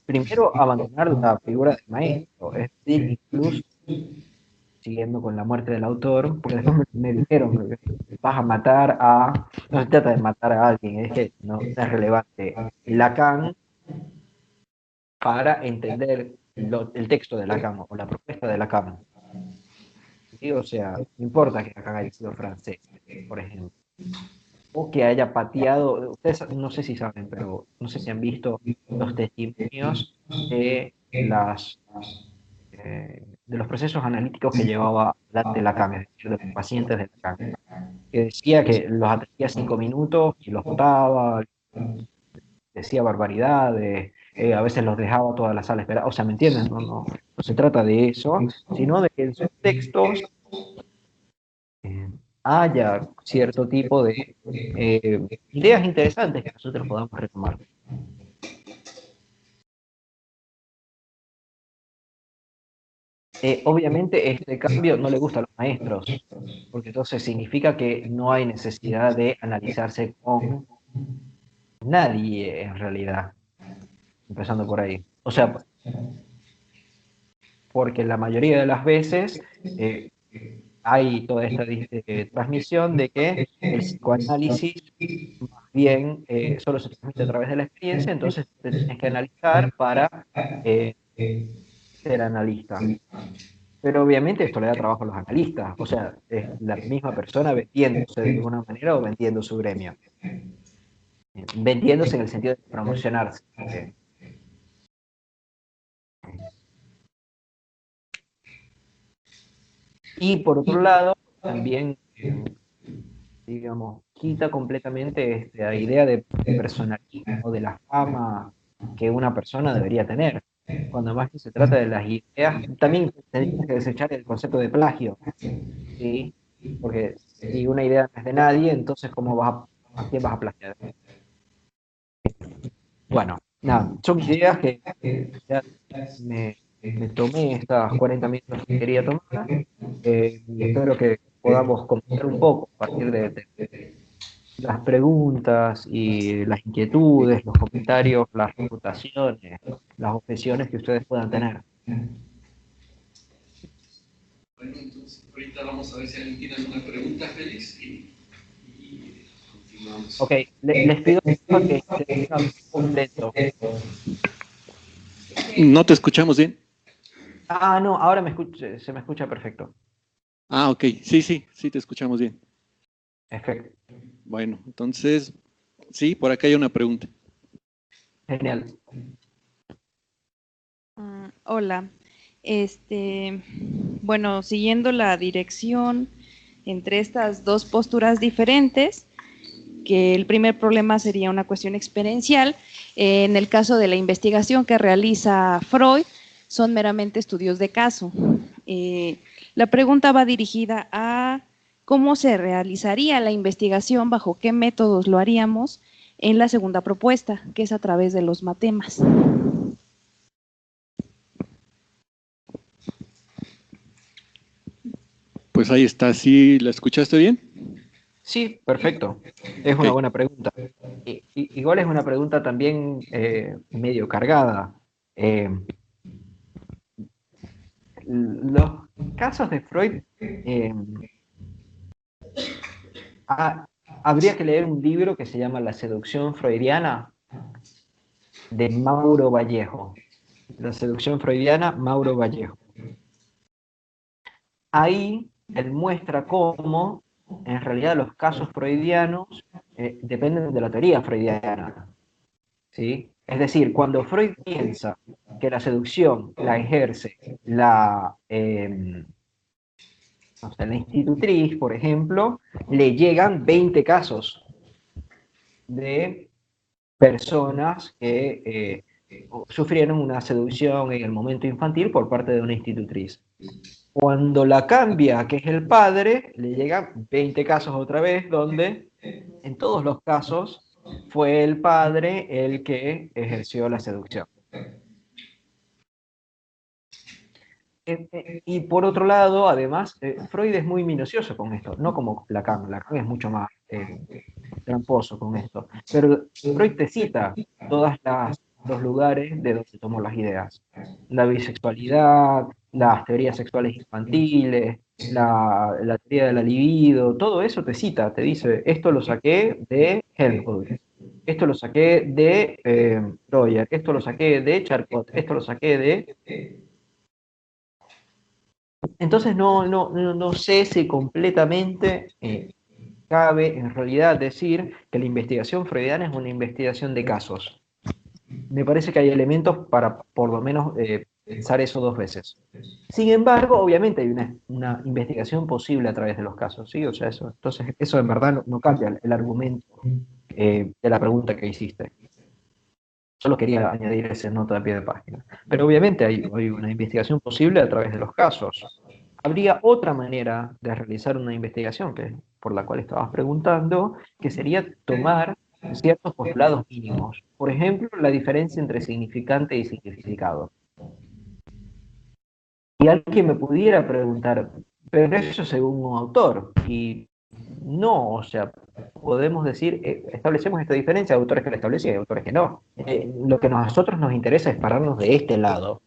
Speaker 2: primero, abandonar la figura del maestro, es decir, incluso siguiendo con la muerte del autor, porque después me dijeron que vas a matar a, no se trata de matar a alguien, es que no es relevante Lacan para entender el texto de Lacan o la propuesta de Lacan. ¿Sí? O sea, no importa que Lacan haya sido francés, por ejemplo, o que haya pateado. Ustedes no sé si saben, pero no sé si han visto los testimonios de de los procesos analíticos que llevaba adelante Lacan, es decir, de los pacientes de Lacan, que decía que los atendía 5 minutos y los botaba, decía barbaridades, a veces los dejaba toda la sala esperando. O sea, ¿me entienden? No se trata de eso, sino de que en sus textos haya cierto tipo de ideas interesantes que nosotros podamos retomar. Obviamente este cambio no le gusta a los maestros, porque entonces significa que no hay necesidad de analizarse con nadie en realidad, empezando por ahí. O sea, porque la mayoría de las veces hay toda esta transmisión de que el psicoanálisis más bien solo se transmite a través de la experiencia, entonces te tienes que analizar para ser analista. Pero obviamente esto le da trabajo a los analistas, o sea, es la misma persona vendiéndose de alguna manera o vendiendo su gremio. Vendiéndose en el sentido de promocionarse. Y por otro lado, también, digamos, quita completamente esta idea de personalismo, de la fama que una persona debería tener. Cuando más que se trata de las ideas, también tenemos que desechar el concepto de plagio, ¿sí? Porque si una idea no es de nadie, entonces ¿cómo a quién vas a plagiar? Bueno, nada, son ideas que ya me tomé estas 40 minutos que quería tomar, y espero que podamos comentar un poco a partir de las preguntas y las inquietudes, los comentarios, las refutaciones, las objeciones que ustedes puedan tener.
Speaker 3: Bueno, entonces ahorita vamos a ver si alguien tiene alguna pregunta, Félix, y continuamos.
Speaker 2: Ok, les pido que tengan completo.
Speaker 3: No te escuchamos bien.
Speaker 2: Ah, no, ahora se me escucha perfecto.
Speaker 3: Ah, ok, sí te escuchamos bien.
Speaker 2: Perfecto.
Speaker 3: Bueno, entonces, sí, por acá hay una pregunta.
Speaker 2: Genial.
Speaker 4: Hola, bueno, siguiendo la dirección entre estas dos posturas diferentes, que el primer problema sería una cuestión experiencial. En el caso de la investigación que realiza Freud, son meramente estudios de caso. La pregunta va dirigida a cómo se realizaría la investigación, bajo qué métodos lo haríamos en la segunda propuesta, que es a través de los matemas.
Speaker 3: Pues ahí está, ¿sí la escuchaste bien?
Speaker 2: Sí, perfecto. Es una buena pregunta. Igual es una pregunta también medio cargada. Los casos de Freud, habría que leer un libro que se llama La seducción freudiana, de Mauro Vallejo. La seducción freudiana, Mauro Vallejo. Ahí él muestra cómo, en realidad, los casos freudianos dependen de la teoría freudiana, ¿sí? Es decir, cuando Freud piensa que la seducción la ejerce la institutriz, por ejemplo, le llegan 20 casos de personas que sufrieron una seducción en el momento infantil por parte de una institutriz. Cuando la cambia, que es el padre, le llegan 20 casos otra vez, donde en todos los casos fue el padre el que ejerció la seducción. Y por otro lado, además, Freud es muy minucioso con esto, no como Lacan. Lacan es mucho más tramposo con esto. Pero Freud te cita todos los lugares de donde tomó las ideas. La bisexualidad, las teorías sexuales infantiles, la teoría de la libido, todo eso te cita, te dice, esto lo saqué de Helmholtz, esto lo saqué de Roger, esto lo saqué de Charcot, esto lo saqué de... Entonces no sé si completamente cabe en realidad decir que la investigación freudiana es una investigación de casos. Me parece que hay elementos para por lo menos pensar eso dos veces. Sin embargo, obviamente hay una investigación posible a través de los casos, ¿sí? O sea, entonces eso en verdad no cambia el argumento de la pregunta que hiciste. Solo quería añadir ese nota de pie de página. Pero obviamente hay una investigación posible a través de los casos. Habría otra manera de realizar una investigación, que por la cual estabas preguntando, que sería tomar ciertos postulados mínimos. Por ejemplo, la diferencia entre significante y significado. Y alguien me pudiera preguntar, pero eso según un autor. Y no, o sea, podemos decir, establecemos esta diferencia, hay autores que la establecen y hay autores que no. Lo que a nosotros nos interesa es pararnos de este lado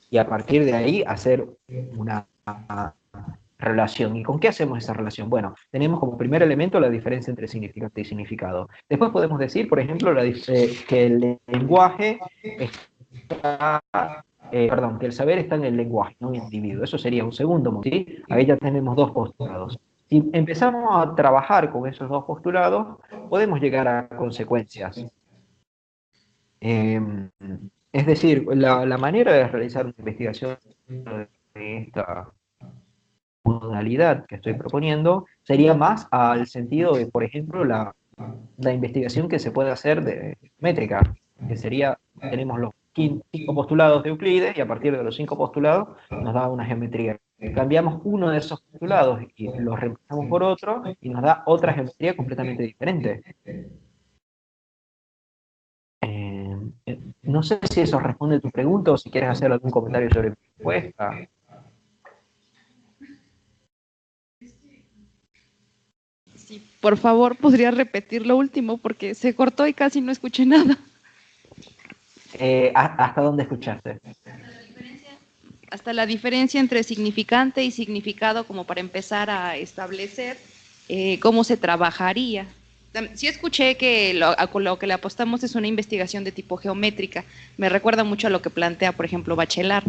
Speaker 2: y a partir de ahí hacer una relación. ¿Y con qué hacemos esa relación? Bueno, tenemos como primer elemento la diferencia entre significante y significado. Después podemos decir, por ejemplo, que el lenguaje está, que el saber está en el lenguaje, no en el individuo. Eso sería un segundo modo, ¿sí? Ahí ya tenemos dos postulados. Si empezamos a trabajar con esos dos postulados, podemos llegar a consecuencias. Es decir, la manera de realizar una investigación de esta modalidad que estoy proponiendo sería más al sentido de, por ejemplo, la investigación que se puede hacer de métrica, que sería, tenemos los 5 postulados de Euclides y a partir de los 5 postulados nos da una geometría. Cambiamos uno de esos postulados y lo reemplazamos por otro y nos da otra geometría completamente diferente. No sé si eso responde a tu pregunta o si quieres hacer algún comentario sobre mi respuesta.
Speaker 4: Sí, por favor, ¿podría repetir lo último? Porque se cortó y casi no escuché nada.
Speaker 2: ¿Hasta dónde escuchaste?
Speaker 4: Hasta la diferencia entre significante y significado, como para empezar a establecer cómo se trabajaría. Sí escuché que lo que le apostamos es una investigación de tipo geométrica. Me recuerda mucho a lo que plantea, por ejemplo, Bachelard,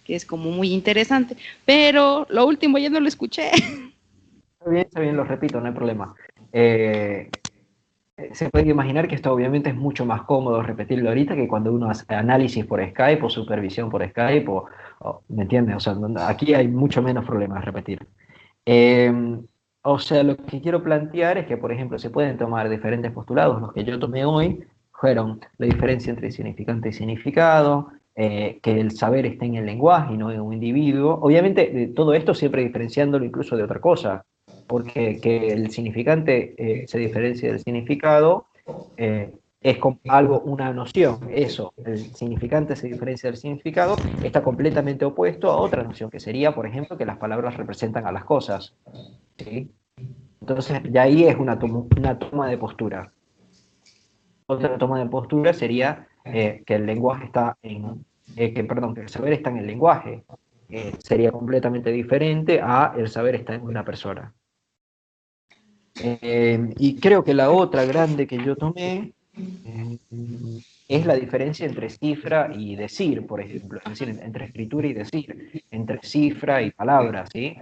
Speaker 4: que es como muy interesante. Pero lo último ya no lo escuché.
Speaker 2: Está bien, lo repito, no hay problema. Se puede imaginar que esto obviamente es mucho más cómodo repetirlo ahorita que cuando uno hace análisis por Skype o supervisión por Skype, ¿me entiendes? O sea, aquí hay mucho menos problemas de repetir. O sea, lo que quiero plantear es que, por ejemplo, se pueden tomar diferentes postulados. Los que yo tomé hoy fueron la diferencia entre significante y significado, que el saber está en el lenguaje y no en un individuo. Obviamente, todo esto siempre diferenciándolo incluso de otra cosa, porque que el significante se diferencia del significado es como algo, una noción, eso, el significante se diferencia del significado, está completamente opuesto a otra noción, que sería, por ejemplo, que las palabras representan a las cosas, ¿sí? Entonces, de ahí es una toma de postura. Otra toma de postura sería que el lenguaje está en, que el saber está en el lenguaje. Sería completamente diferente a el saber está en una persona. Y creo que la otra grande que yo tomé es la diferencia entre cifra y decir, por ejemplo, es decir, entre escritura y decir, entre cifra y palabra, ¿sí?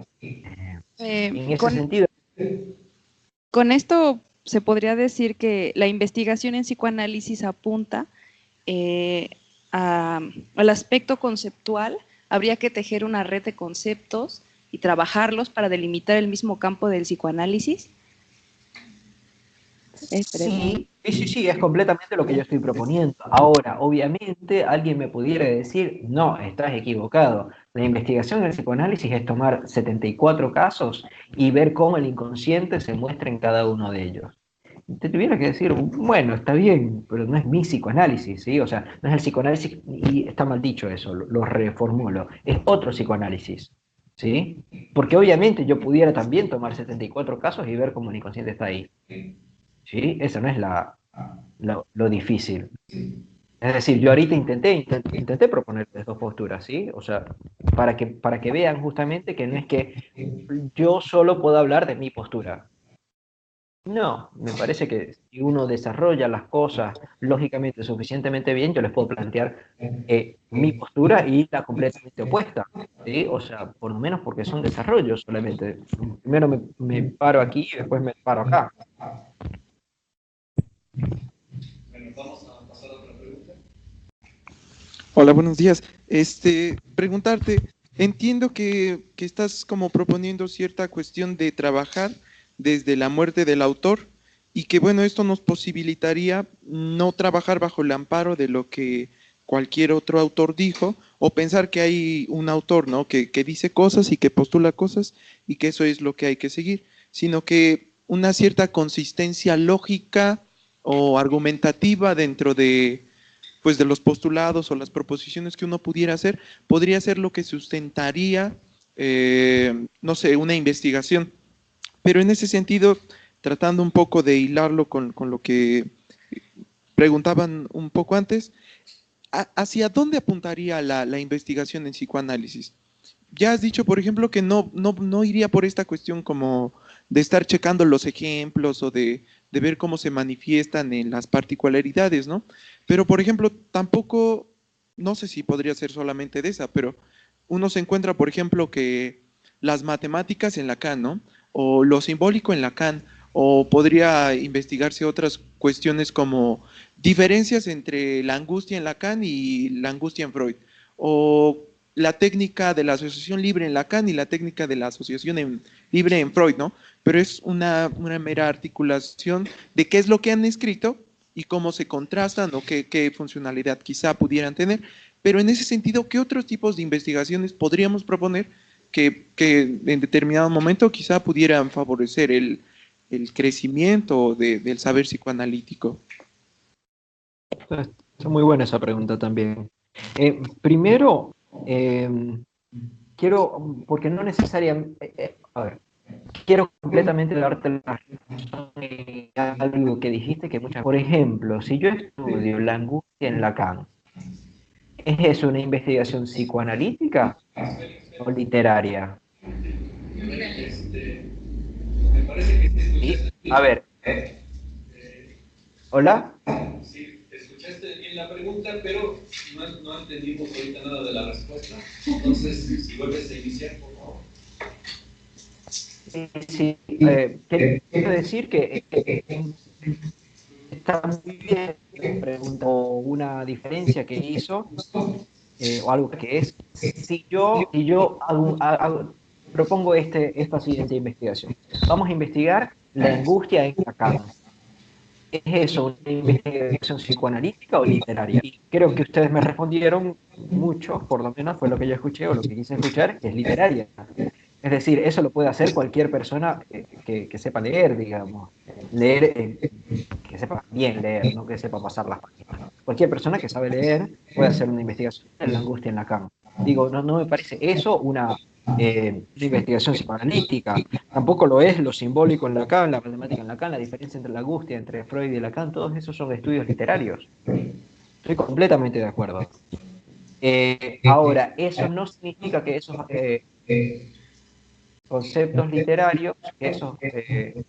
Speaker 2: En ese sentido...
Speaker 4: Con esto se podría decir que la investigación en psicoanálisis apunta al aspecto conceptual. Habría que tejer una red de conceptos y trabajarlos para delimitar el mismo campo del psicoanálisis.
Speaker 2: Sí, es completamente lo que yo estoy proponiendo. Ahora, obviamente, alguien me pudiera decir, no, estás equivocado. La investigación en el psicoanálisis es tomar 74 casos y ver cómo el inconsciente se muestra en cada uno de ellos. Te tuviera que decir, bueno, está bien, pero no es mi psicoanálisis, ¿sí? O sea, no es el psicoanálisis, y está mal dicho eso, lo reformulo, es otro psicoanálisis, ¿sí? Porque obviamente yo pudiera también tomar 74 casos y ver cómo el inconsciente está ahí. ¿Sí? Eso no es lo difícil. Es decir, yo ahorita intenté proponerles dos posturas, ¿sí? O sea, para que vean justamente que no es que yo solo puedo hablar de mi postura. No, me parece que si uno desarrolla las cosas lógicamente suficientemente bien, yo les puedo plantear mi postura y la completamente opuesta, ¿sí? O sea, por lo menos porque son desarrollos solamente. Primero me paro aquí y después me paro acá.
Speaker 5: Bueno, vamos a pasar a otra pregunta. Hola, buenos días. Preguntarte, entiendo que estás como proponiendo cierta cuestión de trabajar desde la muerte del autor y que, bueno, esto nos posibilitaría no trabajar bajo el amparo de lo que cualquier otro autor dijo o pensar que hay un autor, ¿no? que dice cosas y que postula cosas y que eso es lo que hay que seguir, sino que una cierta consistencia lógica o argumentativa dentro de, pues, de los postulados o las proposiciones que uno pudiera hacer, podría ser lo que sustentaría, no sé, una investigación. Pero en ese sentido, tratando un poco de hilarlo con lo que preguntaban un poco antes, ¿hacia dónde apuntaría la investigación en psicoanálisis? Ya has dicho, por ejemplo, que no iría por esta cuestión como de estar checando los ejemplos o de ver cómo se manifiestan en las particularidades, ¿no? Pero, por ejemplo, tampoco, no sé si podría ser solamente de esa, pero uno se encuentra, por ejemplo, que las matemáticas en Lacan, ¿no? O lo simbólico en Lacan, o podría investigarse otras cuestiones como diferencias entre la angustia en Lacan y la angustia en Freud, o la técnica de la asociación libre en Lacan y la técnica de la asociación libre en Freud, ¿no? Pero es una mera articulación de qué es lo que han escrito y cómo se contrastan o qué funcionalidad quizá pudieran tener. Pero en ese sentido, ¿qué otros tipos de investigaciones podríamos proponer que en determinado momento quizá pudieran favorecer el crecimiento del saber psicoanalítico?
Speaker 2: Es muy buena esa pregunta también. Primero, quiero, porque no necesariamente, a ver, quiero completamente darte la razón en algo que dijiste que muchas, por ejemplo, si yo estudio la angustia en Lacan, ¿es eso una investigación psicoanalítica o literaria?
Speaker 5: Me parece que
Speaker 2: ¿Sí? A ver, ¿hola?
Speaker 5: Sí, escuchaste bien la pregunta, pero no entendimos ahorita nada de la respuesta. Entonces, si vuelves a iniciar, por favor.
Speaker 2: Sí, quiero decir que está muy bien pregunta, o una diferencia que hizo, o algo que es, si yo propongo esta siguiente investigación. Vamos a investigar la angustia en Lacan. ¿Es eso una investigación psicoanalítica o literaria? Y creo que ustedes me respondieron, muchos, por lo menos fue lo que yo escuché o lo que quise escuchar, que es literaria. Es decir, eso lo puede hacer cualquier persona que sepa leer, digamos. Leer que sepa bien leer, no que sepa pasar las páginas. Cualquier persona que sabe leer puede hacer una investigación en la angustia en Lacan. Digo, no me parece eso una investigación psicoanalítica. Tampoco lo es lo simbólico en Lacan, la problemática en Lacan, la diferencia entre la angustia, entre Freud y Lacan, todos esos son estudios literarios. Estoy completamente de acuerdo. Ahora, eso no significa que esos conceptos literarios, que esos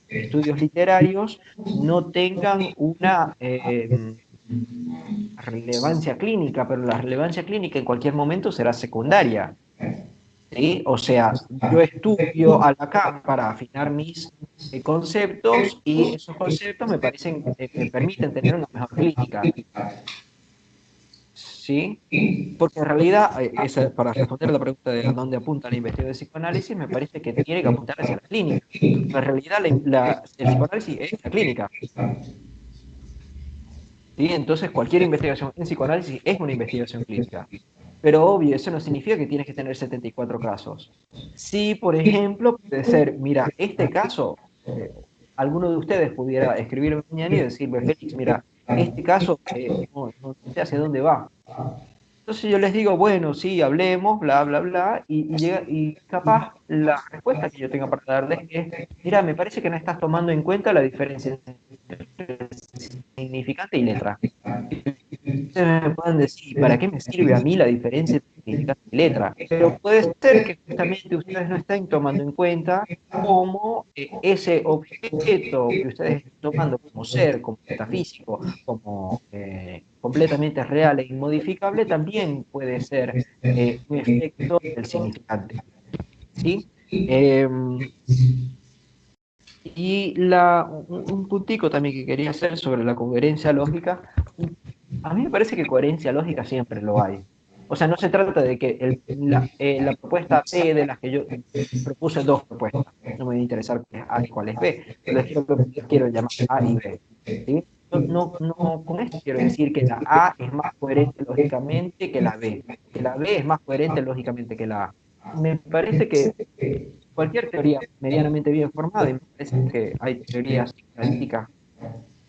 Speaker 2: estudios literarios no tengan una relevancia clínica, pero la relevancia clínica en cualquier momento será secundaria. ¿Sí? O sea, yo estudio a Lacan para afinar mis conceptos y esos conceptos me permiten tener una mejor clínica. ¿Sí? Porque en realidad, para responder a la pregunta de a dónde apunta la investigación de psicoanálisis, me parece que tiene que apuntar hacia la clínica. En realidad, el psicoanálisis es la clínica. ¿Sí? Entonces, cualquier investigación en psicoanálisis es una investigación clínica. Pero obvio, eso no significa que tienes que tener 74 casos. Sí, por ejemplo, puede ser, mira, este caso, alguno de ustedes pudiera escribirme mañana y decirme, Félix, mira, este caso no sé hacia dónde va. Entonces yo les digo, bueno, sí, hablemos, bla, bla, bla, y capaz la respuesta que yo tenga para darles es, mira, me parece que no estás tomando en cuenta la diferencia entre significante y letra. Ustedes me pueden decir, ¿para qué me sirve a mí la diferencia entre significante y letra? Pero puede ser que justamente ustedes no estén tomando en cuenta cómo ese objeto que ustedes están tomando como ser, como metafísico, como completamente real e inmodificable, también puede ser un efecto del significante. ¿Sí? Y un puntico también que quería hacer sobre la coherencia lógica. A mí me parece que coherencia lógica siempre lo hay. O sea, no se trata de que la propuesta B, de las que yo propuse dos propuestas, no me voy a interesar cuál es A y cuál es B, pero les quiero llamar A y B. ¿Sí? No, con esto quiero decir que la A es más coherente lógicamente que la B es más coherente lógicamente que la A. Me parece que cualquier teoría medianamente bien formada, y me parece que hay teorías analíticas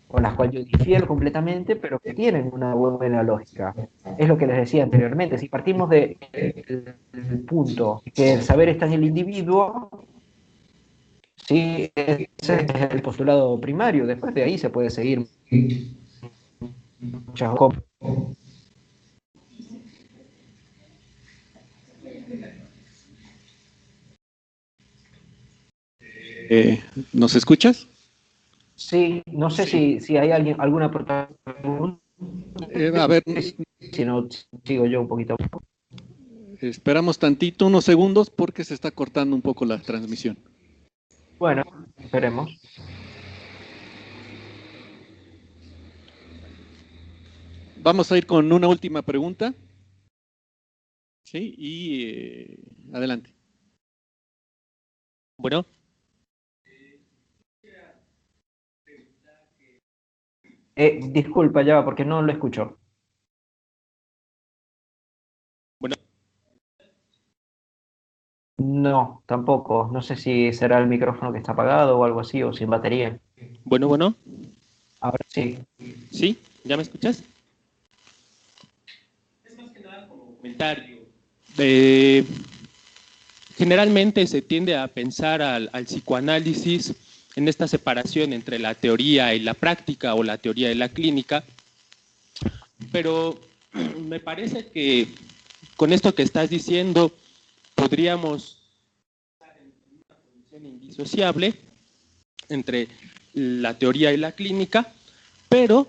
Speaker 2: con las cuales yo difiero completamente, pero que tienen una buena lógica. Es lo que les decía anteriormente, si partimos del punto que el saber está en el individuo, sí, ese es el postulado primario, después de ahí se puede seguir muchas cosas.
Speaker 3: ¿Nos escuchas?
Speaker 2: Sí, no sé si hay alguna pregunta.
Speaker 3: A ver,
Speaker 2: Si no, sigo yo un poquito.
Speaker 3: esperamos tantito, unos segundos, porque se está cortando un poco la transmisión.
Speaker 2: Bueno, esperemos.
Speaker 3: Vamos a ir con una última pregunta. Sí, y adelante.
Speaker 6: Bueno.
Speaker 2: Disculpa, ya, porque no lo escucho.
Speaker 6: Bueno.
Speaker 2: No, tampoco. No sé si será el micrófono que está apagado o algo así, o sin batería.
Speaker 6: Bueno.
Speaker 2: Ahora sí.
Speaker 6: ¿Sí? ¿Ya me escuchas? Es más que nada como comentario. Generalmente se tiende a pensar al psicoanálisis en esta separación entre la teoría y la práctica o la teoría y la clínica, pero me parece que con esto que estás diciendo podríamos estar en una posición indisociable entre la teoría y la clínica, pero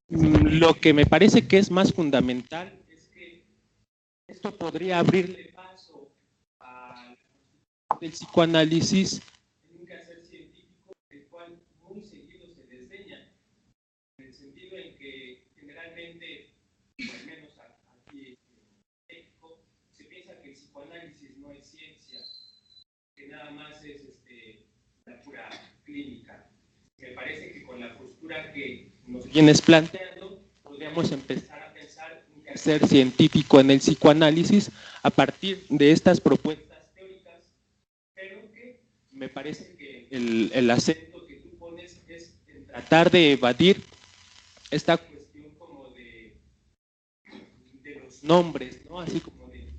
Speaker 6: lo que me parece que es más fundamental es que esto podría abrirle paso del psicoanálisis en un quehacer científico del cual muy seguido se desdeña, en el sentido en que generalmente, al menos aquí en México, se piensa que el psicoanálisis no es ciencia, que nada más es la pura clínica. Me parece que con la postura que nos vienes planteando, podríamos empezar a pensar un quehacer científico en el psicoanálisis a partir de estas propuestas teóricas, pero que me parece que el acento que tú pones es en tratar de evadir esta cuestión como de los nombres, ¿no? Así como de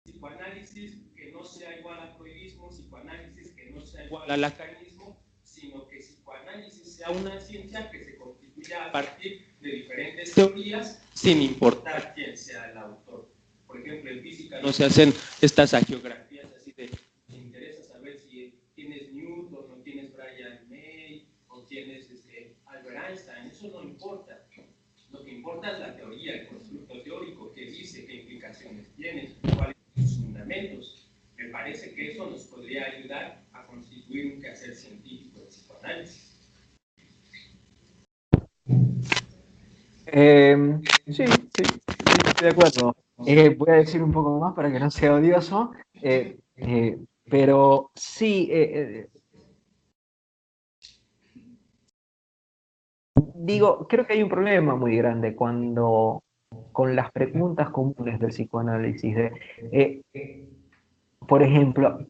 Speaker 6: psicoanálisis que no sea igual a freudismo, psicoanálisis que no sea igual al lacanismo, sino que psicoanálisis sea una ciencia que se constituya a partir de diferentes teorías sin importar quién sea el autor. Por ejemplo, en física no se hacen estas hagiografías así de me interesa saber si tienes Newton o tienes Brian May o tienes Albert Einstein, eso no importa. Lo que importa es la teoría, el constructo teórico, qué dice, qué implicaciones tiene, cuáles son sus fundamentos. Me parece que eso nos podría ayudar a constituir un quehacer científico de psicoanálisis.
Speaker 2: Sí, estoy de acuerdo. Voy a decir un poco más para que no sea odioso, pero sí, digo, creo que hay un problema muy grande cuando con las preguntas comunes del psicoanálisis, por ejemplo,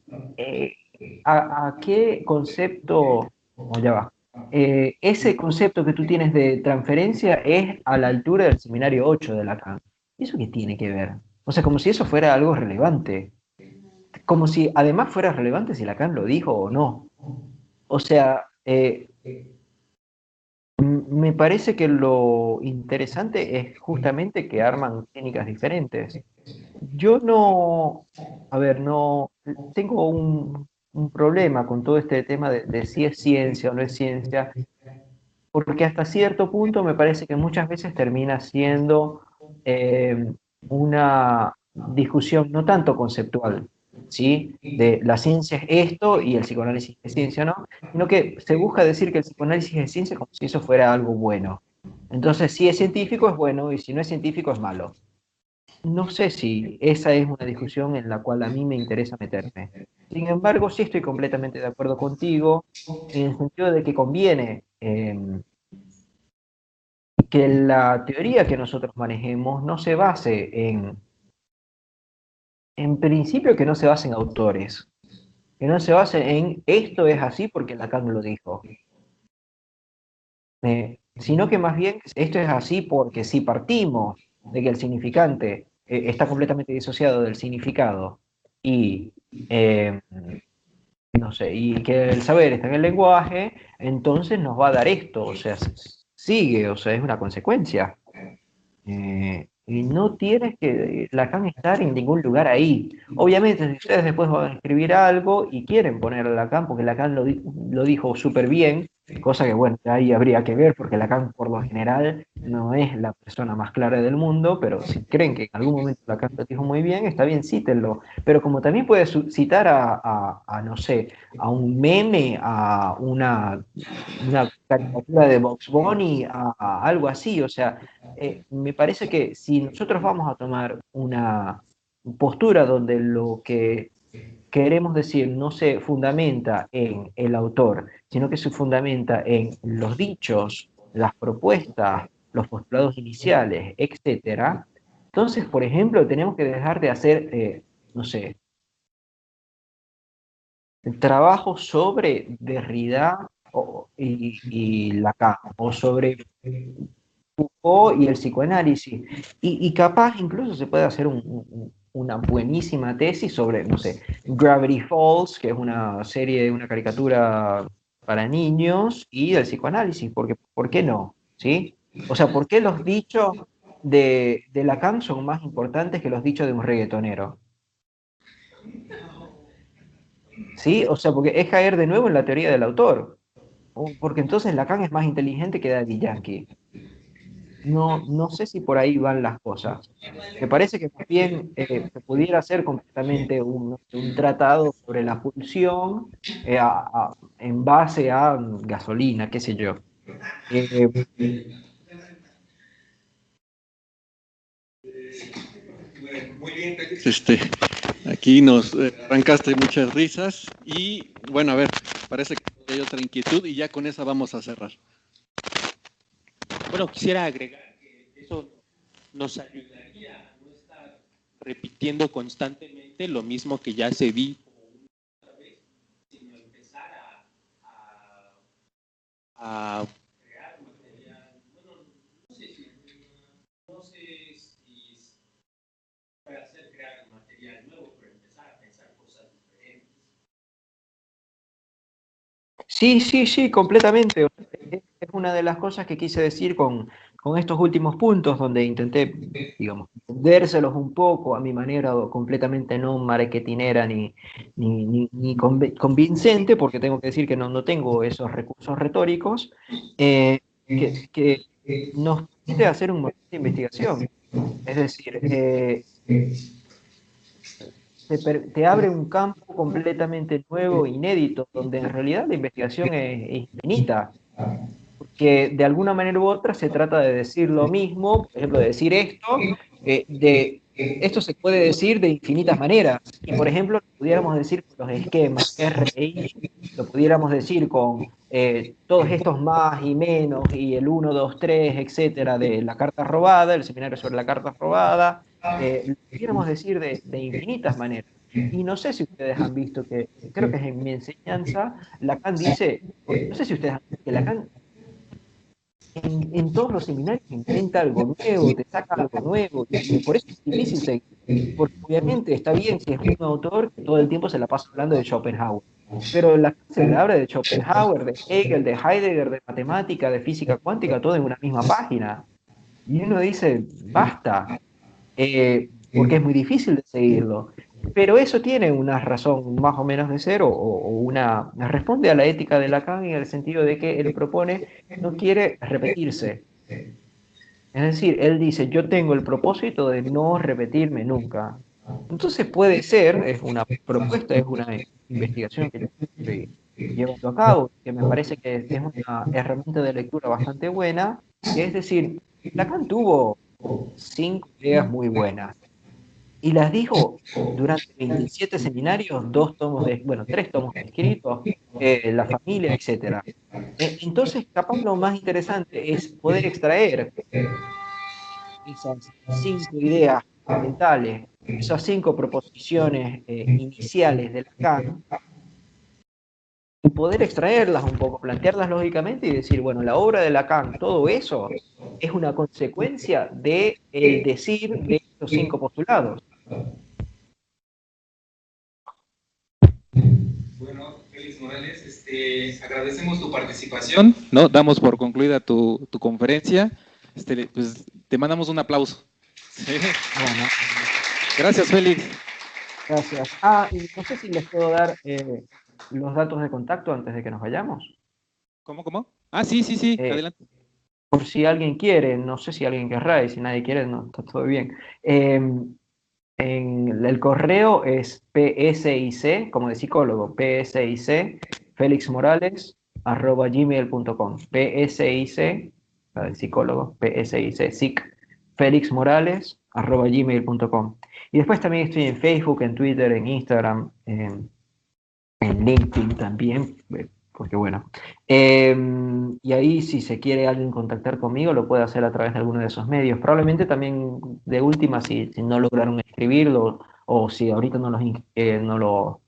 Speaker 2: ¿a qué concepto, o ya va, ese concepto que tú tienes de transferencia es a la altura del seminario 8 de Lacan? ¿Y eso qué tiene que ver? O sea, como si eso fuera algo relevante. Como si además fuera relevante si Lacan lo dijo o no. O sea, me parece que lo interesante es justamente que arman clínicas diferentes. Yo no, a ver, no, tengo un problema con todo este tema de si es ciencia o no es ciencia, porque hasta cierto punto me parece que muchas veces termina siendo una discusión no tanto conceptual, ¿sí? De la ciencia es esto y el psicoanálisis es ciencia, ¿no? Sino que se busca decir que el psicoanálisis es ciencia como si eso fuera algo bueno. Entonces, si es científico es bueno y si no es científico es malo. No sé si esa es una discusión en la cual a mí me interesa meterme. Sin embargo, sí estoy completamente de acuerdo contigo en el sentido de que conviene que la teoría que nosotros manejemos no se base en principio que no se base en autores, que no se base en esto es así porque Lacan lo dijo, sino que más bien esto es así porque si partimos de que el significante está completamente disociado del significado y no sé, y que el saber está en el lenguaje, entonces nos va a dar esto, o sea, sigue, o sea, es una consecuencia. Y no tienes que Lacan estar en ningún lugar ahí. Obviamente, si ustedes después van a escribir algo y quieren poner a Lacan, porque Lacan lo dijo súper bien, cosa que bueno, ahí habría que ver, porque Lacan por lo general no es la persona más clara del mundo, pero si creen que en algún momento Lacan lo dijo muy bien, está bien, cítenlo. Pero como también puedes citar no sé, a un meme, a una caricatura de Bugs Bunny, a algo así, o sea, me parece que si nosotros vamos a tomar una postura donde lo que queremos decir no se fundamenta en el autor, sino que se fundamenta en los dichos, las propuestas, los postulados iniciales, etcétera, entonces, por ejemplo, tenemos que dejar de hacer, no sé, trabajos sobre Derrida y Lacan, o sobre Foucault y el psicoanálisis. Y capaz incluso se puede hacer una buenísima tesis sobre, no sé, Gravity Falls, que es una serie, una caricatura para niños, y del psicoanálisis, porque ¿por qué no? ¿Sí? O sea, ¿por qué los dichos de Lacan son más importantes que los dichos de un reggaetonero? ¿Sí? O sea, porque es caer de nuevo en la teoría del autor. Porque entonces Lacan es más inteligente que Daddy Yankee. No sé si por ahí van las cosas. Me parece que más bien se pudiera hacer completamente un tratado sobre la pulsión en base a gasolina, qué sé yo. Eh,
Speaker 3: Muy bien, aquí nos arrancaste muchas risas y bueno, a ver, parece que hay otra inquietud y ya con esa vamos a cerrar.
Speaker 6: Bueno, quisiera agregar que eso nos ayudaría a no estar repitiendo constantemente lo mismo que ya se dijo una vez, sino empezar a
Speaker 2: Sí, completamente. Es una de las cosas que quise decir con estos últimos puntos, donde intenté, digamos, vendérselos un poco a mi manera completamente no marketinera ni convincente, porque tengo que decir que no tengo esos recursos retóricos, que nos permite hacer un montón de investigación. Es decir, te abre un campo completamente nuevo, inédito, donde en realidad la investigación es infinita, porque de alguna manera u otra se trata de decir lo mismo, por ejemplo, de decir esto se puede decir de infinitas maneras, y por ejemplo, lo pudiéramos decir con los esquemas RI, lo pudiéramos decir con todos estos más y menos, y el 1, 2, 3, etcétera, de la carta robada, el seminario sobre la carta robada, lo pudiéramos decir de infinitas maneras. Y no sé si ustedes han visto que, creo que es en mi enseñanza, Lacan dice, no sé si ustedes han visto que Lacan en todos los seminarios inventa algo nuevo, te saca algo nuevo, y por eso es difícil seguir. Porque obviamente está bien si es un autor que todo el tiempo se la pasa hablando de Schopenhauer, pero la se le habla de Schopenhauer, de Hegel, de Heidegger, de matemática, de física cuántica, todo en una misma página. Y uno dice, basta, porque es muy difícil de seguirlo. Pero eso tiene una razón más o menos de ser, responde a la ética de Lacan en el sentido de que él propone, no quiere repetirse. Es decir, él dice, yo tengo el propósito de no repetirme nunca. Entonces puede ser, es una propuesta, es una investigación que yo estoy llevando a cabo, que me parece que es una herramienta de lectura bastante buena, que es decir, Lacan tuvo 5 ideas muy buenas y las dijo durante 27 seminarios, 3 tomos escritos, la familia, etc. Entonces, capaz lo más interesante es poder extraer esas 5 ideas fundamentales, esas 5 proposiciones iniciales de Lacan, y poder extraerlas un poco, plantearlas lógicamente y decir, bueno, la obra de Lacan, todo eso es una consecuencia del decir de estos 5 postulados.
Speaker 1: Bueno, Félix Morales, agradecemos tu participación, ¿no? Damos por concluida tu conferencia. Pues te mandamos un aplauso. Sí.
Speaker 2: Bueno,
Speaker 1: Gracias, Félix.
Speaker 2: gracias. Y no sé si les puedo dar los datos de contacto antes de que nos vayamos.
Speaker 1: ¿Cómo? Ah, sí, adelante.
Speaker 2: Por si alguien quiere, no sé si alguien querrá, y si nadie quiere, no, está todo bien. El correo es psic, como de psicólogo, psic, felixmorales@gmail.com. psic, la del psicólogo, psic, felixmorales@gmail.com. Y después también estoy en Facebook, en Twitter, en Instagram, en LinkedIn también, porque bueno. Y ahí si se quiere alguien contactar conmigo, lo puede hacer a través de alguno de esos medios. Probablemente también de última, si no lograron escribirlo, o si ahorita no lo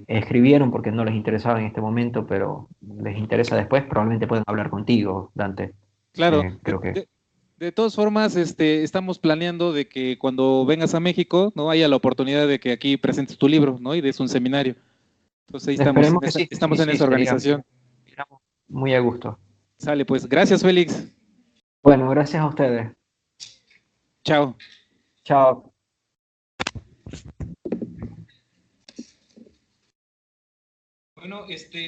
Speaker 2: escribieron porque no les interesaba en este momento, pero les interesa después, probablemente puedan hablar contigo, Dante.
Speaker 1: Claro,
Speaker 2: Creo que...
Speaker 1: de todas formas, estamos planeando de que cuando vengas a México, ¿no? Haya la oportunidad de que aquí presentes tu libro, ¿no? Y des un seminario. Entonces ahí
Speaker 2: Esperemos que sí.
Speaker 1: estamos
Speaker 2: Sí,
Speaker 1: en
Speaker 2: sí,
Speaker 1: esa organización.
Speaker 2: sería muy a gusto.
Speaker 1: Sale, pues. Gracias, Félix.
Speaker 2: Bueno, gracias a ustedes.
Speaker 1: Chao.
Speaker 2: Chao.
Speaker 1: Bueno,